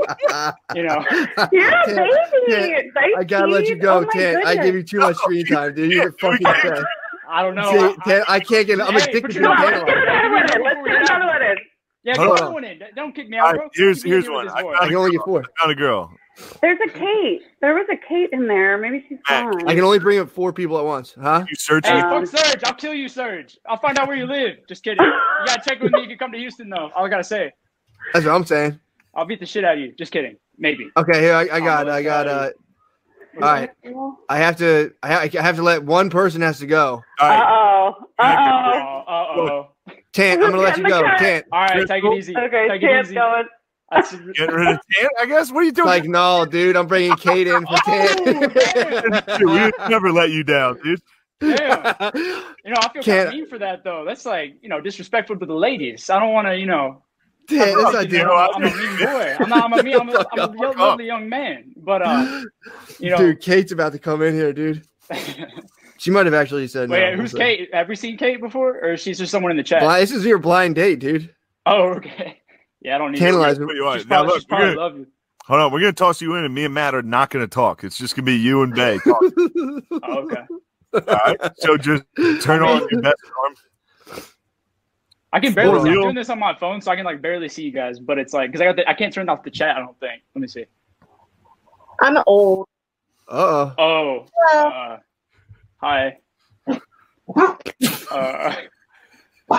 you know. Yeah, baby. I gotta let you go, Ted. I give you too much screen time, dude. You're fucking Ted. I don't know. I can't get. I'm addicted to Let's get another one in. Yeah, get another one in. Don't kick me out, bro. Here's one. I can only get 4. I found a girl. There's a Kate. There was a Kate in there. Maybe she's gone. I can only bring up 4 people at once. Huh? You search Hey, fuck Surge. I'll kill you, Surge. I'll find out where you live. Just kidding. You gotta check with me. You can come to Houston, though. All I gotta say. That's what I'm saying. I'll beat the shit out of you. Just kidding. Maybe. Okay, here I got. All right. I have to let one person has to go. Uh-oh. Tant, I'm gonna let you go. Tant. All right, take it easy. Okay, take it Tant's easy. going. Get rid of Tant, I guess. What are you doing? Like, no, dude, I'm bringing Kate in for Tant. Dude, we would never let you down, dude. Damn. You know, I feel kind of mean for that, though. That's like, disrespectful to the ladies. I don't want to, Tant, that's not I'm a mean boy. I'm a lovely young man. But, Dude, Kate's about to come in here, dude. She might have actually said Wait, no. who's Kate? Have we seen Kate before? Or is she just someone in the chat? This is your blind date, dude. Oh, okay. Yeah, I don't need Tantalize her. Now, look, love you. hold on. We're going to toss you in, and me and Matt are not going to talk. It's just going to be you and Bay talking. Oh, okay. All right. So just turn on your best arm. I can barely see. I'm doing this on my phone, so I can barely see you guys. But it's like, because I can't turn off the chat, I don't think. Let me see. I'm old. Oh. Hi.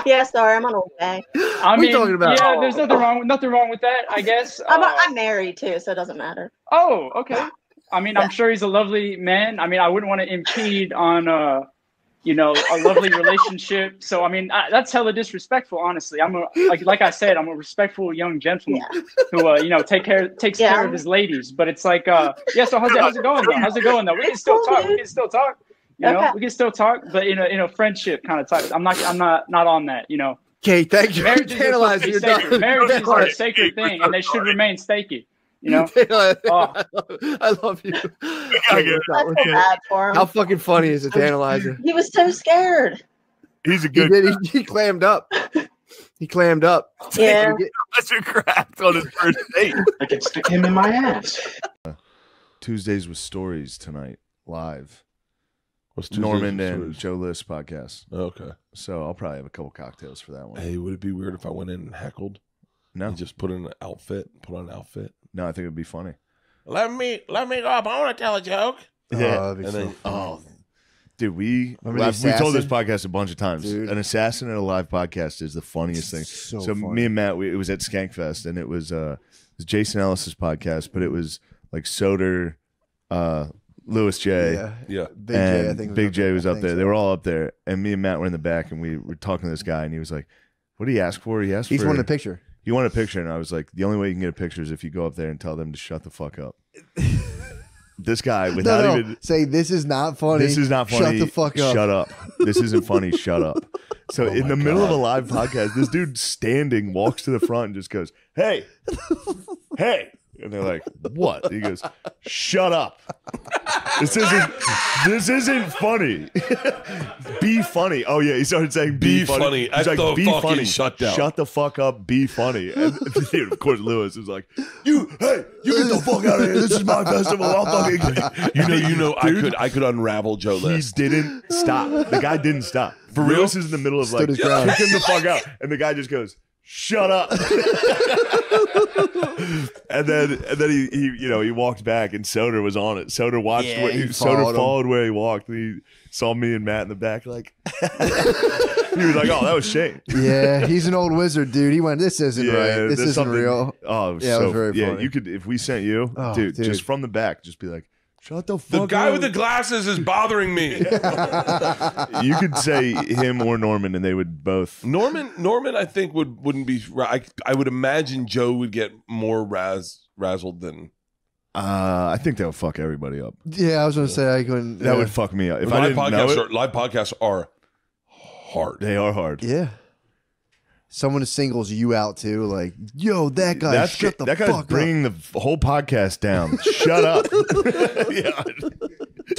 Yeah, sorry, I'm an old guy. I mean, talking about? Yeah, there's nothing wrong with that, I guess. I'm married too, so it doesn't matter. Oh, okay. I mean, I'm sure he's a lovely man. I mean, I wouldn't want to impede on a lovely relationship. So, I mean, that's hella disrespectful, honestly. I'm like I said, I'm a respectful young gentleman who, takes care of his ladies. But it's like, so how's it going though? How's it going though? We can still talk. We can still talk. We can still talk, but in a friendship kind of type. I'm not on that. Okay, thank you. Marriages Marriages are a sacred thing, and they should remain sacred. I love you. I feel bad for him. How fucking funny is it, Tantalizer? He was so scared. He's a good. He clammed up. He clammed up. Yeah. That's your cracked on his first date. I can stick him in my ass. Tuesdays with Stories tonight, live. What's Tuesdays Norman with and Stories? Joe List podcast. Okay. So I'll probably have a couple cocktails for that one. Hey, would it be weird if I went in and heckled? No. And just put on an outfit? No, I think it'd be funny. Let me go up. I want to tell a joke. Yeah. that'd be so funny. Dude, we told this podcast a bunch of times. Dude. An assassin at a live podcast is the funniest thing. So funny. Me and Matt, it was at Skankfest, and it was Jason Ellis's podcast, but it was like Soder, Louis J. Yeah. Big J, I think. Big J was up there. They were all up there, and me and Matt were in the back, and we were talking to this guy, and he was like, "What did he ask for?" He wanted a picture. He wanted a picture, and I was like, "The only way you can get a picture is if you go up there and tell them to shut the fuck up." This guy, without even say, "This is not funny. This is not funny. Shut the fuck up. Shut up. This isn't funny. Shut up." So in the middle of a live podcast, this dude standing walks to the front and just goes, "Hey, hey." And they're like, "What?" He goes, "Shut up. This isn't funny. Be funny." Oh yeah, he started saying be funny. He's like, "Be funny. Shut down. Shut the fuck up. Be funny." And dude, of course, Lewis is like, you get the fuck out of here. This is my festival. I'll fucking Dude, I could unravel Joe List. He didn't stop. The guy didn't stop. For real? Lewis is in the middle of Stood like his ground. kicking the fuck out, and the guy just goes, "Shut up." and then he walked back, and Soder was on it. Soder watched. Soder followed where he walked. And he saw me and Matt in the back, like he was like, "Oh, that was Shane." Yeah, he's an old wizard, dude. He went, "This isn't right. This isn't real." Oh, yeah, it was very funny. Yeah, you could, if we sent you, dude, just from the back, just be like, "Shut the fuck up." The guy with the glasses is bothering me. You could say him or Norman, and they would both. Norman, I think wouldn't be. I would imagine Joe would get more razzled than. I think that would fuck everybody up. Yeah, I was gonna say I couldn't. That would fuck me up. If live podcasts are hard. They are hard. Yeah. Someone singles you out too, like, "Yo, that guy, shut the fuck up." That guy's bringing the whole podcast down. Shut up. Yeah.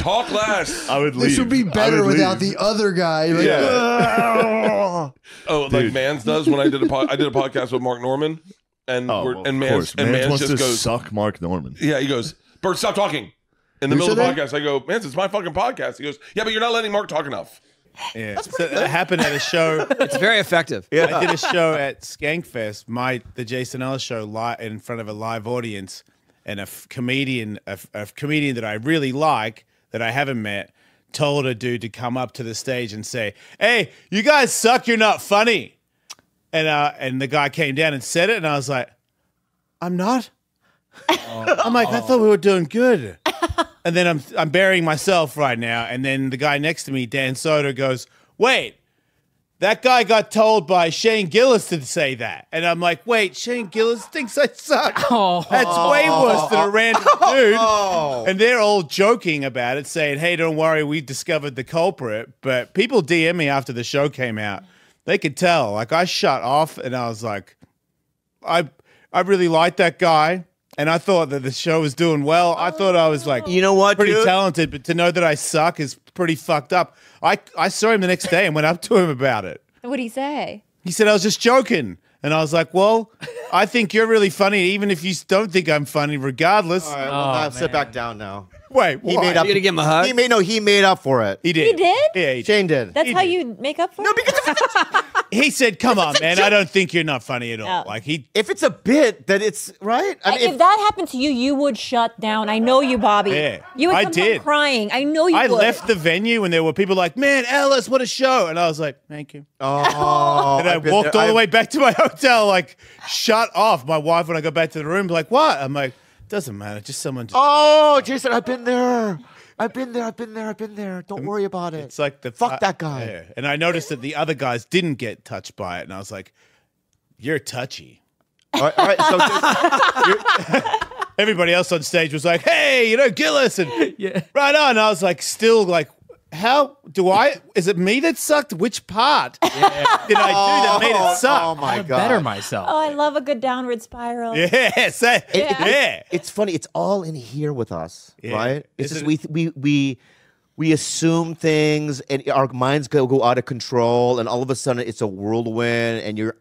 Talk less. I would leave. This would be better without the other guy. Like, Oh, like Mans does when I did a podcast with Mark Norman, and Mans wants just to goes suck Mark Norman. Yeah, he goes, Bert, stop talking. In the middle of the podcast, I go, Mans, it's my fucking podcast. He goes, yeah, but you're not letting Mark talk enough. Yeah, so that happened at a show. It's very effective. Yeah, I did a show at Skankfest, the Jason Ellis show, in front of a live audience, and a comedian that I really like that I haven't met told a dude to come up to the stage and say, "Hey, you guys suck. You're not funny." And the guy came down and said it, and I was like, "I'm not." I'm like, I thought we were doing good. And then I'm burying myself right now. And then the guy next to me, Dan Soder, goes, "Wait, that guy got told by Shane Gillis to say that." And I'm like, "Wait, Shane Gillis thinks I suck. That's way worse than a random dude." And they're all joking about it, saying, "Hey, don't worry, we discovered the culprit." But people DM me after the show came out. They could tell. Like, I shut off, and I was like, I really liked that guy. And I thought that the show was doing well. I thought I was like, you know what, pretty dude? talented, but to know that I suck is pretty fucked up. I saw him the next day and went up to him about it. What did he say? He said I was just joking. And I was like, well, I think you're really funny, even if you don't think I'm funny, regardless. All right, well, now sit back down now. Wait, he made up. You gonna give him a hug? He made up for it. He did. He did? Yeah, Shane did. That's how you make up for it? He said, "Come on, man, I don't think you're not funny at all." Oh. Like if it's a bit, then it's right. I mean, if that happened to you, you would shut down. I know you, Bobby. Yeah, You would I come did. home crying. I know you I would. left the venue and there were people like, "Man, Ellis, what a show!" And I was like, "Thank you." Oh, and I walked all the way back to my hotel, like, shut off. My wife, when I go back to the room, like, "What?" I'm like, "Doesn't matter. Just someone." Oh, Jason, I've been there. I've been there. Don't worry about it. It's like fuck that guy. Yeah. And I noticed that the other guys didn't get touched by it, and I was like, "You're touchy." All right. So everybody else on stage was like, "Hey, Gillis," and right on. I was like, still like, how do I? Is it me that sucked? Which part did I do that made it suck? Oh my god! Better myself. Oh, I love a good downward spiral. Yes, It's funny. It's all in here with us, right? It's just we assume things, and our minds go out of control, and all of a sudden it's a whirlwind, and you're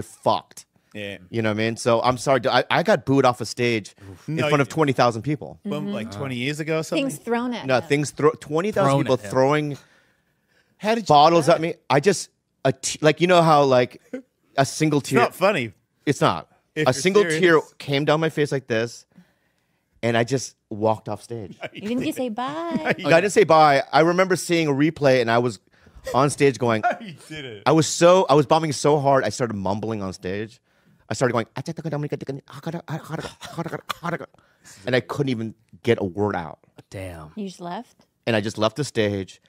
fucked. Yeah. You know what I mean? So I'm sorry. I got booed off a stage in front of 20,000 people. Like 20 years ago or something? Things thrown at No, him. things 20,000 people throwing How did you bottles at me. I just, like, you know how, like, a single tear. It's not funny. It's not. If A you're single serious. tear came down my face like this, and I just walked off stage. Didn't you say bye? I didn't say bye. I remember seeing a replay, and I was on stage going, You did it. I was bombing so hard, I started mumbling on stage. I started going, and I couldn't even get a word out. Damn. You just left? And I just left the stage.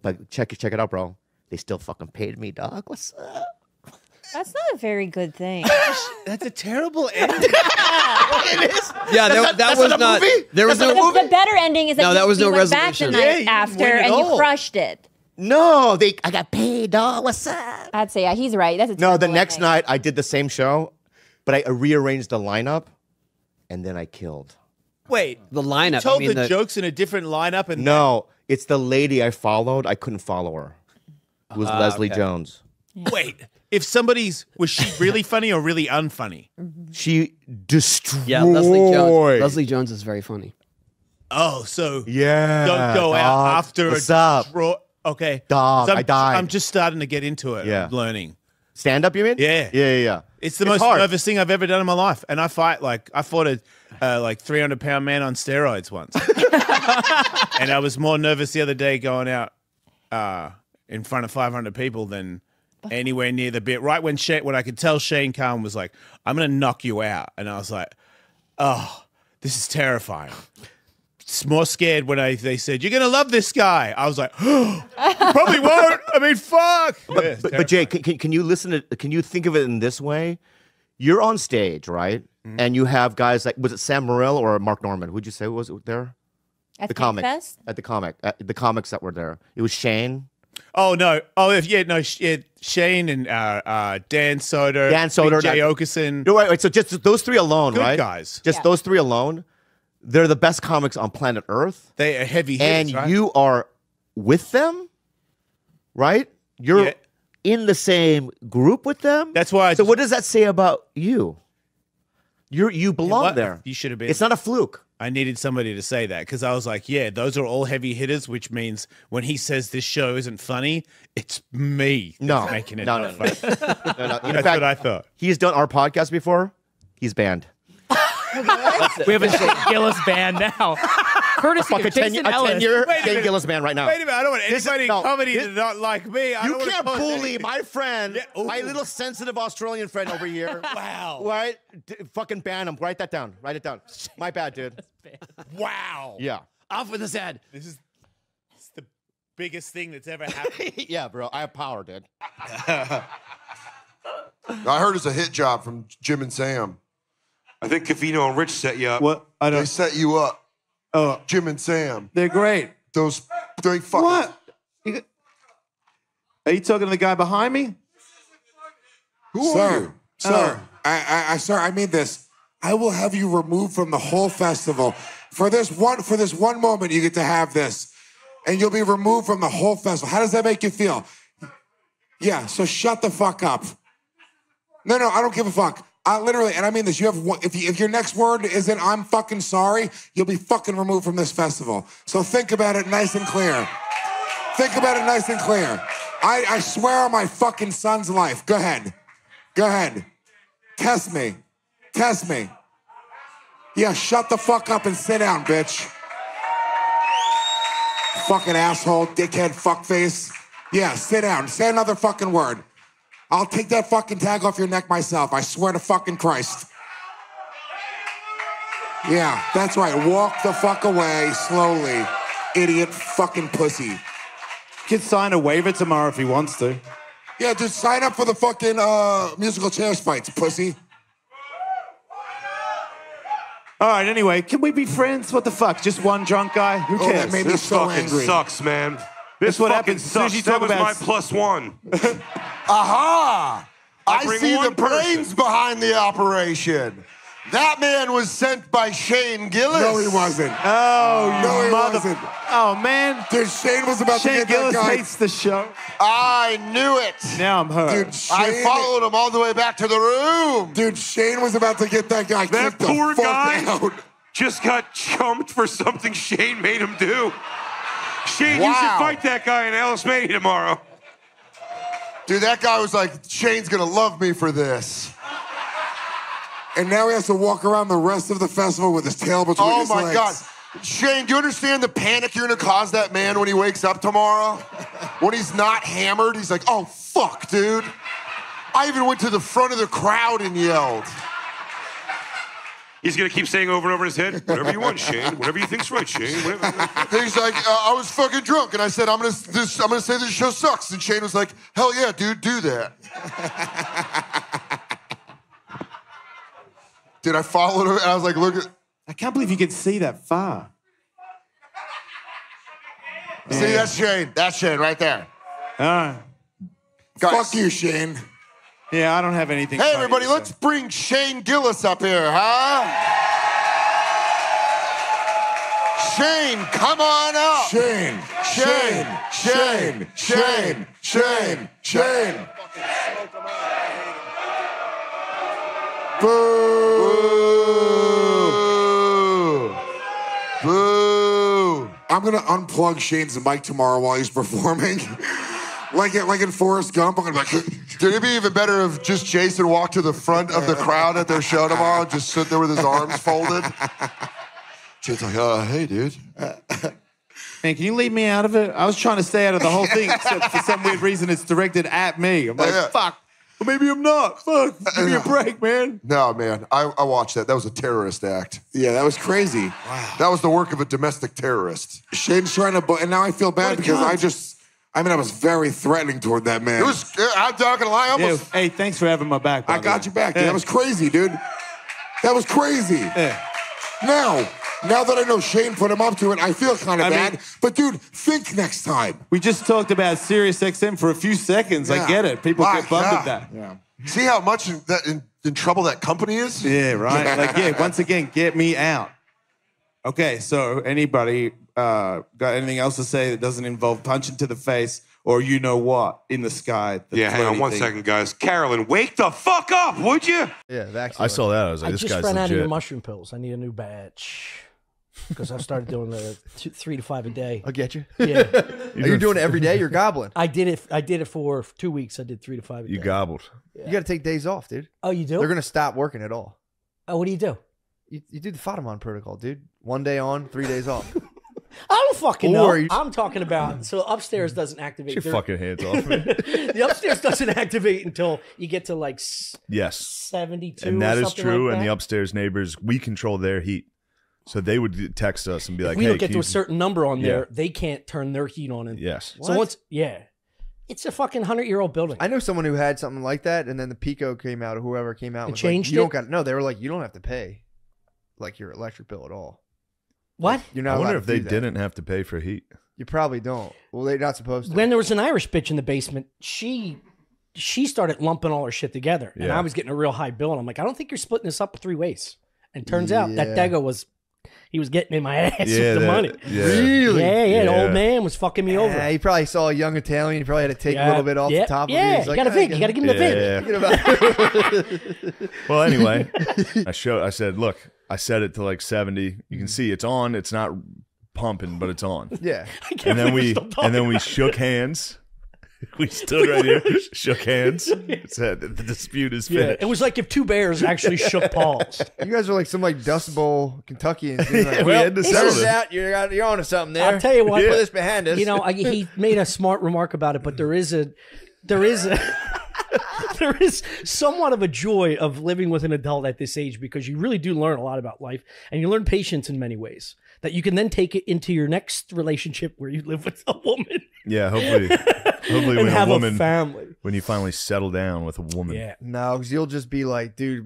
But check it out, bro. They still fucking paid me, dog. What's up? That's not a very good thing. That's a terrible ending. It is. Yeah, that was not. There was no The better ending is that No, that was you no went back the resolution. night Yeah, you after didn't win at and you all. crushed it. No, I got paid, dog. What's up? I'd say, yeah, he's right. That's a No, the terrible next ending. night I did the same show, but I rearranged the lineup, and then I killed. Wait, the lineup. told I mean, the jokes in a different lineup and No, it's the lady I followed. I couldn't follow her. It was Leslie okay. Jones. Wait, if was she really funny or really unfunny? She destroyed. Yeah, Leslie Jones is very funny. Oh, so yeah, don't go out dog. after What's a up? Okay, Dog, So I died. I'm just starting to get into it. Yeah. I'm learning. Stand up, you mean? Yeah. Yeah. It's the most hard. nervous thing I've ever done in my life, and I fought a 300-pound man on steroids once, and I was more nervous the other day going out in front of 500 people than anywhere near the bit. Right when I could tell Shane Khan was like, "I'm gonna knock you out," and I was like, "Oh, this is terrifying." More scared when they said, "You're gonna love this guy." I was like, "Oh, probably won't." I mean, fuck. But Jay, can you can you think of it in this way? You're on stage, right? Mm-hmm. And you have guys like, was it Sam Morril or Mark Norman? Who'd you say was it there? At the comic. Fest? At the comics that were there. It was Shane. Oh no! Shane and Dan Soder, Jay Okerson. No, right. So just those three alone, Good right? guys. Just those three alone. they're the best comics on planet Earth. They are heavy and hitters, right? you are with them, right? You're in the same group with them. That's why. So what does that say about you? You belong there. You should have been. It's not a fluke. I needed somebody to say that because I was like, yeah, those are all heavy hitters, which means when he says this show isn't funny, it's me that's making it not funny. No. In That's fact, what I thought. He's done our podcast before. He's banned. We have a Shane Gillis band now. Courtesy of Jason Ellis. 10-year Shane Gillis band right now. Wait a minute, I don't want anybody in comedy to not like me. You can't bully my friend, my little sensitive Australian friend over here. Wow. Right? Fucking ban him. Write that down. Write it down. My bad, dude. Wow. Yeah. Off with his head. This is the biggest thing that's ever happened. Yeah, bro. I have power, dude. I heard it's a hit job from Jim and Sam. I think Cavino and Rich set you up. What? They set you up. Jim and Sam. They're great. They fucking. What? Are you talking to the guy behind me? Who are you? Sir, sir, I mean this. I will have you removed from the whole festival. For this one moment, you get to have this. And you'll be removed from the whole festival. How does that make you feel? Yeah, so shut the fuck up. No, I don't give a fuck. Literally, and I mean this, you have one, if your next word isn't "I'm fucking sorry," you'll be fucking removed from this festival. So think about it nice and clear. Think about it nice and clear. I swear on my fucking son's life. Go ahead. Test me. Yeah, shut the fuck up and sit down, bitch. Fucking asshole, dickhead, fuckface. Yeah, sit down. Say another fucking word. I'll take that fucking tag off your neck myself. I swear to fucking Christ. Yeah, that's right. Walk the fuck away slowly, idiot fucking pussy. Kid sign a waiver tomorrow if he wants to. Yeah, just sign up for the fucking musical chairs fights, pussy. All right, anyway, can we be friends? What the fuck? Just one drunk guy? Who cares? That made me This so fucking angry. sucks, man. That's This what fucking happens as soon as sucks. you That talk was about my +1. Aha! I bring see one the brains behind the operation. That man was sent by Shane Gillis. No, he wasn't. Oh, you No, he mother... wasn't. Oh, man. Dude, Shane was about Shane to get Gillis that guy. hates the show. I knew it. Now I'm hurt. Dude, I Shane- followed him all the way back to the room. Dude, Shane was about to get that guy That kicked poor the fuck guy out. just got chumped for something Shane made him do. Shane, you Wow. should fight that guy in Ellis May tomorrow. Dude, that guy was like, Shane's gonna love me for this. And now he has to walk around the rest of the festival with his tail between Oh his my legs. God. Shane, do you understand the panic you're gonna cause that man when he wakes up tomorrow? When he's not hammered, he's like, oh, fuck, dude. I even went to the front of the crowd and yelled. He's going to keep saying over and over in his head, whatever you want, Shane. Whatever you think's right, Shane. He's like, I was fucking drunk, and I said, I'm gonna say this show sucks. And Shane was like, hell yeah, dude, do that. Dude, I followed him, and I was like, look at. I can't believe you could see that far. See, that's Shane. That's Shane right there. All right. Fuck you, Shane. Yeah, I don't have anything. Hey, funny everybody, to let's say. bring Shane Gillis up here, huh? Shane, come on up. Shane. Boo. Boo. I'm gonna unplug Shane's mic tomorrow while he's performing. like in Forrest Gump, I'm gonna be like, Dude, it'd be even better if just Jason walked to the front of the crowd at their show tomorrow and just stood there with his arms folded. Jason's like, hey, dude. Man, can you leave me out of it? I was trying to stay out of the whole thing, except for some weird reason it's directed at me. I'm like, fuck. Well, maybe I'm not. Fuck. Give me a break, man. No, man. I watched that. That was a terrorist act. yeah, that was crazy. Wow. That was the work of a domestic terrorist. Shane's trying to, and now I feel bad because I was very threatening toward that man. It was, I'm not gonna lie, I almost. Yeah, hey, thanks for having my back. I got you back. Yeah. That was crazy, dude. That was crazy. Yeah. Now that I know Shane put him up to it, I feel kind of bad. But dude, think next time. We just talked about Sirius XM for a few seconds. I get it. People get bummed at that. Yeah. See how much in trouble that company is? Yeah, right. Like, yeah, once again, get me out. Okay, so anybody got anything else to say that doesn't involve punching to the face or you know what in the sky? Yeah, hang on 1 second, guys. Carolyn, wake the fuck up, would you? Yeah, I saw that. I was like, this just guy's ran out of legit. your mushroom pills. I need a new batch because I started doing the 3 to 5 a day. I'll get you. Yeah. Are you doing it every day? You're gobbling. I did it for 2 weeks. I did 3 to 5 a day. You gobbled. You got to take days off, dude. Oh, you do? They're gonna stop working at all. Oh, what do you do? You do the Fatimon protocol, dude. 1 day on, 3 days off. I don't fucking know. Or you- I'm talking about so upstairs doesn't activate. Get your fucking hands off me. The upstairs doesn't activate until you get to like Yes. 72. And that or is something true. like And that. the upstairs neighbors, we control their heat. So they would text us and be like, if we hey, don't get to can a certain number on Yeah. there, they can't turn their heat on. And Yes. So once, it's a fucking 100-year-old building. I know someone who had something like that, and then the Pico came out, or whoever came out, It was changed like, you it? don't got no. They were like, you don't have to pay, like your electric bill at all. What? You're not. I wonder allowed if to they do that. didn't have to pay for heat. You probably don't. Well, they're not supposed to. When there was an Irish bitch in the basement, she started lumping all her shit together, and Yeah. I was getting a real high bill, and I'm like, I don't think you're splitting this up 3 ways. And turns out that Yeah. Dago was getting in my ass Yeah, with the that- money. yeah. Really? Yeah, the old man was fucking me over. Yeah, he probably saw a young Italian. He probably had to take a Yeah. little bit off Yeah. the top of Yeah, it. He's you like, gotta "Ah, think. You gotta give him the Yeah. Well, anyway, I said, look, I set it to like 70. You can see it's on. It's not pumping, but it's on. Yeah. And then we shook hands. We stood right here, shook hands, said the dispute is Yeah, finished. it was like if two bears actually shook paws. You guys are like some like Dust Bowl Kentuckians. Dude. Like, Yeah, we had to settle turns it. out you're onto something there. I'll tell you what. Put this behind us. You know, he made a smart remark about it, but there is somewhat of a joy of living with an adult at this age because you really do learn a lot about life and you learn patience in many ways that you can then take it into your next relationship where you live with a woman. Yeah, hopefully And when have a a woman, family. when you finally settle down with a woman. Yeah. No, because you'll just be like, dude,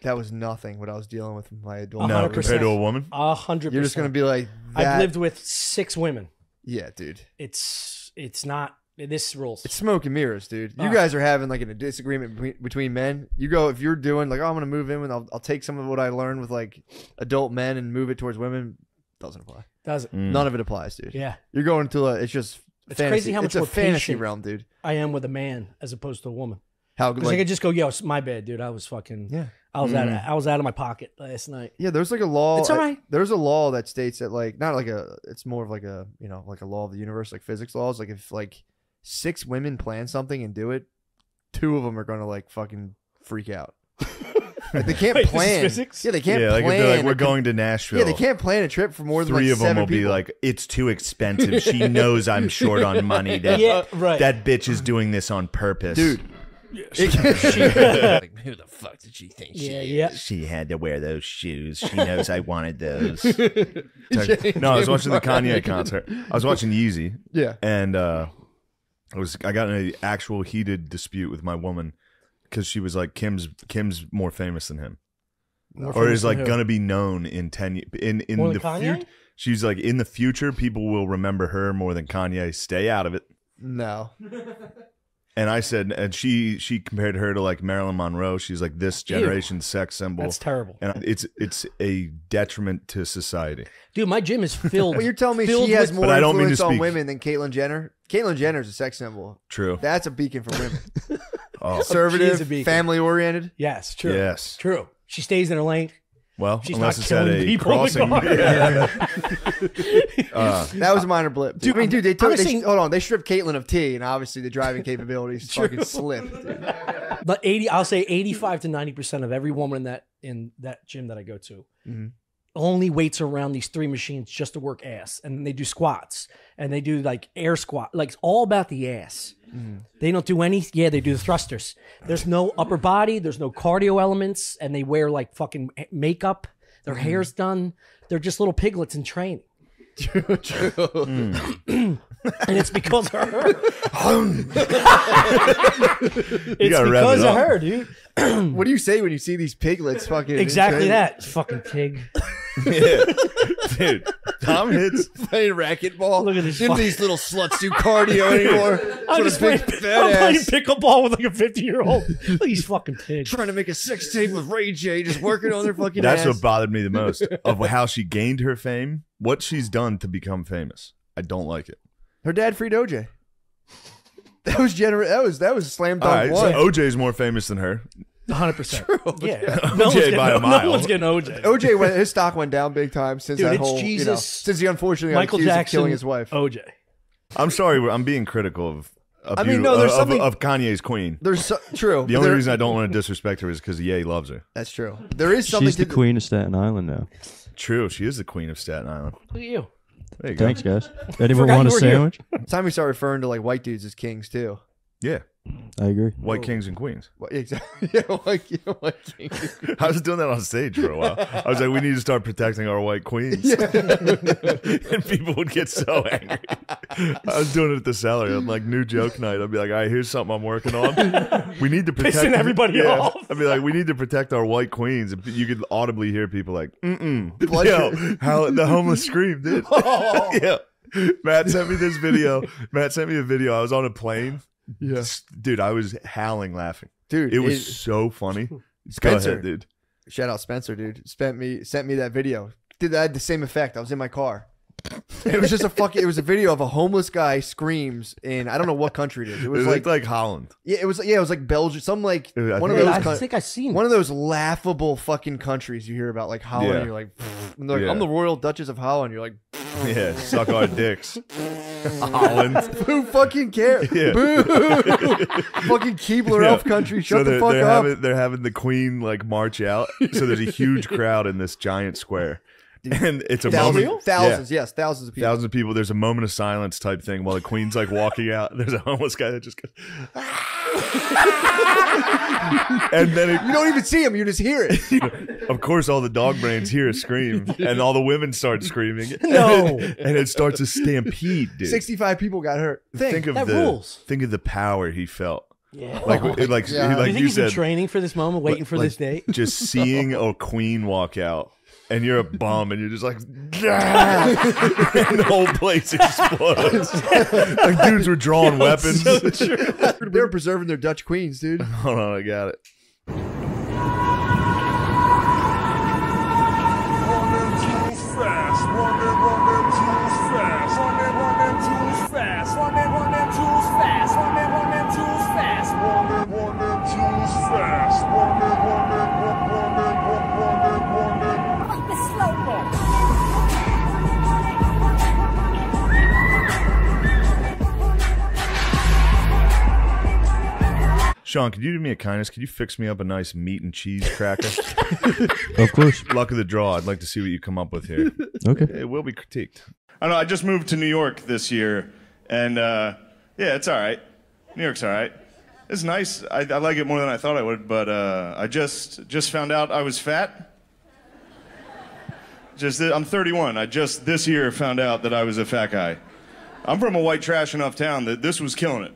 that was nothing what I was dealing with my adult. No, compared to a woman? 100%. You're just gonna be like, I've that- lived with 6 women. Yeah, dude. It's not this rules. It's smoke and mirrors, dude. You Ah. guys are having like a disagreement between men. You go if you're doing like, oh, I'm gonna move in and I'll take some of what I learned with like adult men and move it towards women. Doesn't apply. Doesn't. None of it applies, dude. Yeah. You're going to it's just It's fantasy. crazy how much it's a more fantasy patient realm, dude. I am with a man as opposed to a woman. How Because I could just go, yo, it's my bad, dude. I was fucking. Yeah. I was out of my pocket last night. Yeah, there's like a law. It's all right. There's a law that states that like not like it's more of like a like a law of the universe, like physics laws. Like if like 6 women plan something and do it, 2 of them are gonna like fucking freak out. Like they can't Wait, this is plan. physics? Yeah, they can't Yeah, like if plan. they're like, we're a- going to Nashville. Yeah, they can't plan a trip for more than 3 like of them 7 will be people. like, it's too expensive. She knows I'm short on money. That, Yeah, right. that bitch is doing this on purpose. Dude. Like, who the fuck did she think she is? She had to wear those shoes. She knows I wanted those. No, I was watching the Kanye concert. I was watching Yeezy. Yeah. And I got in an actual heated dispute with my woman because she was like, Kim's more famous than him. More Or famous is than like who? gonna be known in 10 years. In More the than future. Kanye? She's like, in the future, people will remember her more than Kanye. Stay out of it. No. And I said, and she compared her to like Marilyn Monroe. She's like this generation's sex symbol. That's terrible. And it's a detriment to society. Dude, my gym is filled. Well, you're telling me filled she has with- more But I don't mean to influence on speak- women than Caitlyn Jenner? Caitlyn Jenner's a sex symbol. True. That's a beacon for women. Oh. She is a Conservative, beacon. family oriented. Yes, true. Yes. True. She stays in her lane. Well, She's unless not it's at killing a people in the crossing. car. That was a minor blip. Dude, I mean, dude, honestly- hold on. They stripped Caitlyn of T, and obviously the driving capabilities fucking slipped. Dude. But I'll say 85 to 90% of every woman in that gym that I go to only waits around these 3 machines just to work ass, and they do squats and they do like air squat, like it's all about the ass. They don't do any. Yeah, they do the thrusters. There's no upper body. There's no cardio elements, and they wear like fucking makeup. Their hair's done. They're just little piglets in training. True. And it's because of her. It's gotta wrap because it of up. her, dude. What do you say when you see these piglets fucking Exactly in training? that. Fucking pig. Yeah. Dude, Tom hits playing racquetball. Look at this. None of these little sluts do cardio anymore. I'm just playing pickleball with like a 50-year-old. Look at these fucking pigs. Trying to make a sex tape with Ray J, just working on their fucking That's ass. what bothered me the most of how she gained her fame, what she's done to become famous. I don't like it. Her dad freed OJ. That was slam dunk All right, one. so OJ's more famous than her. 100%. Yeah. OJ by a mile. No one's getting OJ. OJ his stock went down big time since Dude, that it's whole Jesus. since he unfortunately got Michael accused Jackson, of killing his wife. OJ. I'm sorry, I'm being critical of I mean, no, there's something of Kanye's queen. There's true. The only reason I don't want to disrespect her is because Ye loves her. That's true. There is something. She's the queen of Staten Island now. True, she is the queen of Staten Island. Look at you. There you go. Thanks, guys. Anyone want a sandwich? It's time we start referring to like white dudes as kings too. Yeah. I agree. White kings and queens. Exactly. Yeah, white kings. I was doing that on stage for a while. I was like, we need to start protecting our white queens. Yeah. And people would get so angry. I was doing it at the cellar. I'm like, new joke night. I'd be like, all right, here's something I'm working on. We need to protect Pissing everybody off. I'd be like, we need to protect our white queens. And you could audibly hear people like, Blood yo, how the homeless scream, dude. Yeah. Matt sent me this video. Matt sent me a video. I was on a plane. Yeah. Dude, I was howling laughing. Dude, it was so funny. Spencer, Go ahead, dude. Shout out Spencer, dude. Sent me that video. Did that had the same effect. I was in my car. It was just it was a video of a homeless guy screams in I don't know what country it is. It was like Holland. Yeah, it was like Belgium, some like one of those. I think I've seen one of those laughable fucking countries you hear about, like Holland. Yeah. You're like, and they're like, I'm the Royal Duchess of Holland. You're like, yeah, suck our dicks. Holland. Who fucking cares? Yeah. Boo! Fucking Keebler elf country. Shut the fuck up. They're having the Queen like march out. So there's a huge crowd in this giant square. And it's a moment. Thousands, yes, thousands of people. Thousands of people. There's a moment of silence type thing while the Queen's like walking out. There's a homeless guy that just goes, and then you don't even see him, you just hear it. Of course, all the dog brains hear a scream, and all the women start screaming. No, and it starts a stampede, dude. 65 people got hurt. Think of the power he felt. Yeah. Like you think you he's been said, training for this moment, waiting for this day? Just seeing a queen walk out. And you're a bum, and you're just like, and the whole place explodes. Like dudes were drawing weapons. So they were preserving their Dutch queens, dude. Hold on, I got it. Sean, could you do me a kindness? Could you fix me up a nice meat and cheese cracker? Of course. Luck of the draw. I'd like to see what you come up with here. Okay. It will be critiqued. I don't know. I just moved to New York this year, and yeah, it's all right. New York's all right. It's nice. I like it more than I thought I would, but I just found out I was fat. I'm 31. I just this year found out that I was a fat guy. I'm from a white trash enough town that this was killing it.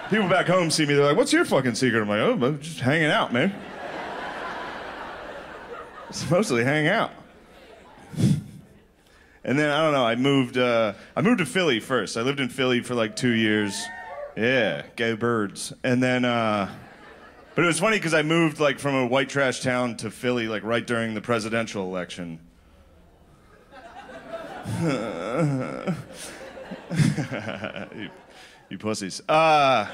People back home see me, they're like, what's your fucking secret? I'm like, oh, I'm just hanging out, man. It's mostly hang out. And then, I don't know, I moved to Philly first. I lived in Philly for like 2 years. Yeah, go birds. And then, but it was funny because I moved like from a white trash town to Philly like right during the presidential election. You pussies. No,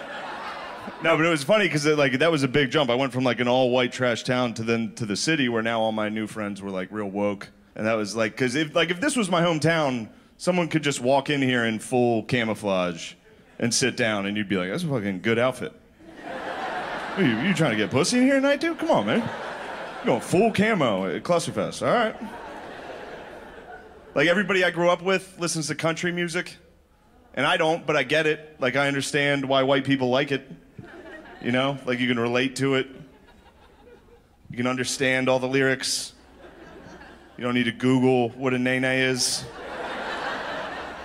but it was funny because that was a big jump. I went from like an all white trash town to the city where now all my new friends were like real woke. And that was like, because if this was my hometown, someone could just walk in here in full camouflage and sit down and you'd be like, that's a fucking good outfit. You trying to get pussy in here tonight, dude? Come on, man. You're going full camo at Clusterfest. All right. Like everybody I grew up with listens to country music. And I don't, but I get it. Like, I understand why white people like it. You know? Like, you can relate to it. You can understand all the lyrics. You don't need to Google what a nene is.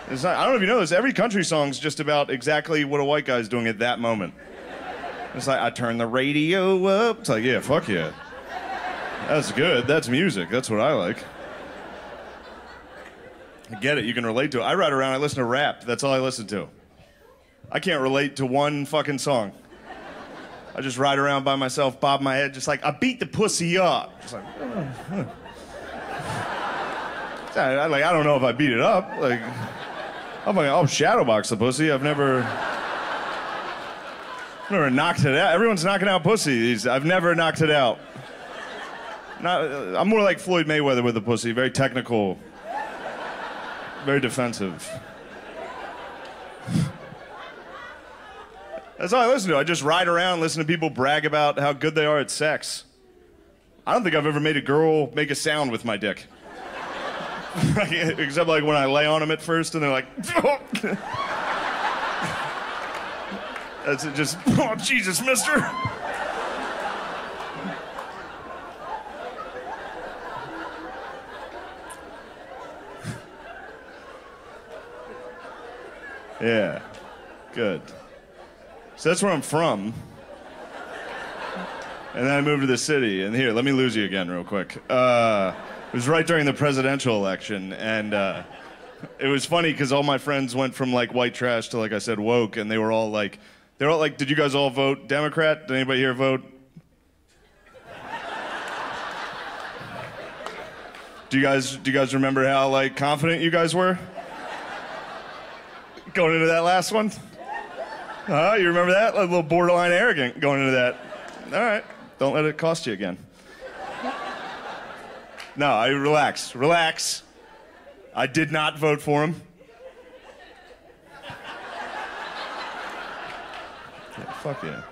I don't know if you know this. Every country song's just about exactly what a white guy's doing at that moment. It's like, I turn the radio up. It's like, yeah, fuck yeah. That's good. That's music. That's what I like. I get it. You can relate to it. I ride around. I listen to rap. That's all I listen to. I can't relate to one fucking song. I just ride around by myself, bob my head, just like, I beat the pussy up. Just like, I don't know if I beat it up. Like, I'm like, I'll shadowbox the pussy. I've never knocked it out. Everyone's knocking out pussy. I've never knocked it out. I'm more like Floyd Mayweather with the pussy. Very technical. Very defensive. That's all I listen to. I just ride around, listen to people brag about how good they are at sex. I don't think I've ever made a girl make a sound with my dick. Except like when I lay on them at first and they're like, that's it, just, oh, Jesus, mister. Yeah, good. So that's where I'm from. And then I moved to the city. And here, let me lose you again real quick. It was right during the presidential election. And it was funny because all my friends went from like white trash to, like I said, woke. And they were all like, did you guys all vote Democrat? Did anybody here vote? Do you guys remember how like confident you guys were? Going into that last one? You remember that? A little borderline arrogant going into that. All right, don't let it cost you again. No, relax. I did not vote for him. Yeah, fuck yeah.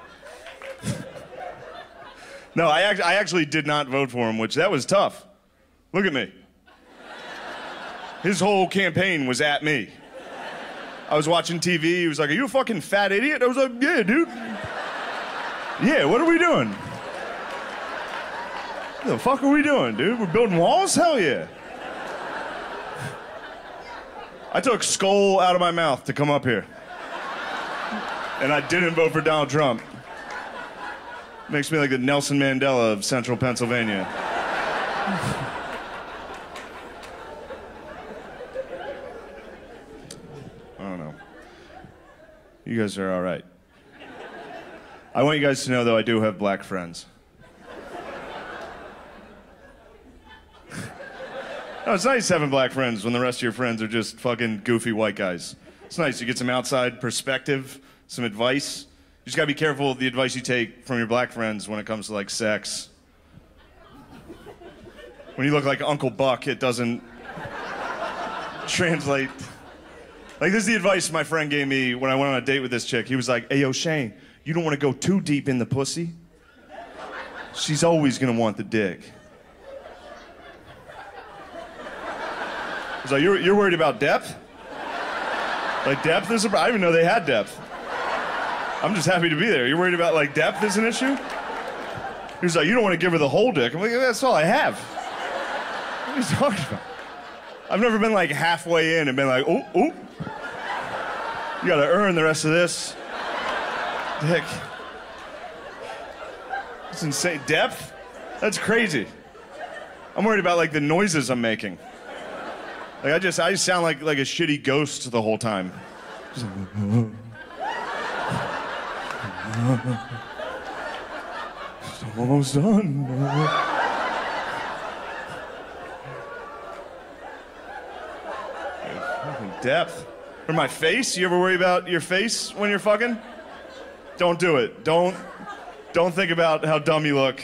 No, I actually did not vote for him, which that was tough. Look at me. His whole campaign was at me. I was watching TV. He was like, "Are you a fucking fat idiot?" I was like, "Yeah, dude. Yeah, what are we doing? What the fuck are we doing, dude? We're building walls? Hell yeah." I took skull out of my mouth to come up here. And I didn't vote for Donald Trump. Makes me like the Nelson Mandela of central Pennsylvania. You guys are all right. I want you guys to know, though, I do have black friends. No, it's nice having black friends when the rest of your friends are just fucking goofy white guys. It's nice. You get some outside perspective, some advice. You just gotta be careful of the advice you take from your black friends when it comes to, like, sex. When you look like Uncle Buck, it doesn't translate. Like, this is the advice my friend gave me when I went on a date with this chick. He was like, "Hey, yo, Shane, you don't want to go too deep in the pussy. She's always going to want the dick." I was like, you're worried about depth? Like, depth is a problem? I didn't even know they had depth. I'm just happy to be there. You're worried about, like, depth is an issue? He was like, "You don't want to give her the whole dick." I'm like, "That's all I have." What are you talking about? I've never been, like, halfway in and been like, "Oh, oh. You gotta earn the rest of this dick." It's insane. Depth? That's crazy. I'm worried about like the noises I'm making. Like I just sound like a shitty ghost the whole time. Just like, it's almost done. Depth. Or my face? You ever worry about your face when you're fucking? Don't do it. Don't think about how dumb you look.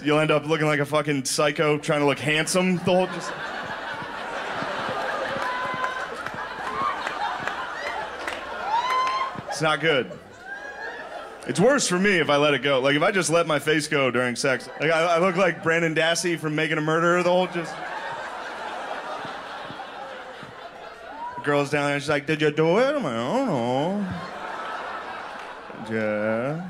You'll end up looking like a fucking psycho trying to look handsome the whole just. It's not good. It's worse for me if I let it go. Like if I just let my face go during sex. Like I look like Brandon Dassey from Making a Murderer the whole just. Girl's down there, she's like, "Did you do it?" I'm like, "I don't know." Yeah.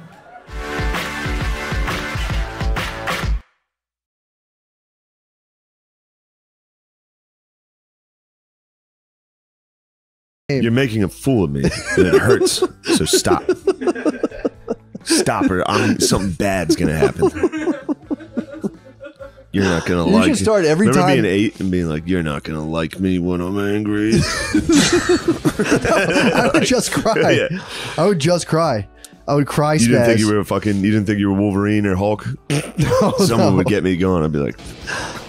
You're making a fool of me, and it hurts. So stop. Stop, or something bad's gonna happen. you're not gonna You like. should start every Remember time- being 8 and being like, you're not gonna like me when I'm angry. I would just cry. Yeah. I would just cry. I would cry. You didn't think spaz. you were you didn't think you were Wolverine or Hulk? Someone would get me going. I'd be like,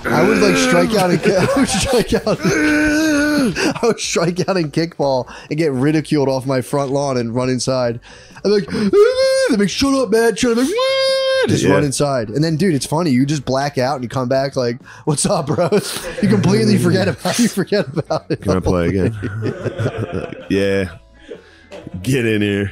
I would like strike out and I would strike out. I would strike out in kickball and get ridiculed off my front lawn and run inside. I'm like, they're like, shut up, man, shut up. Just run inside, and then, dude, it's funny. You just black out and you come back like, "What's up, bros?" You completely forget about it. can I play again? Yeah, get in here.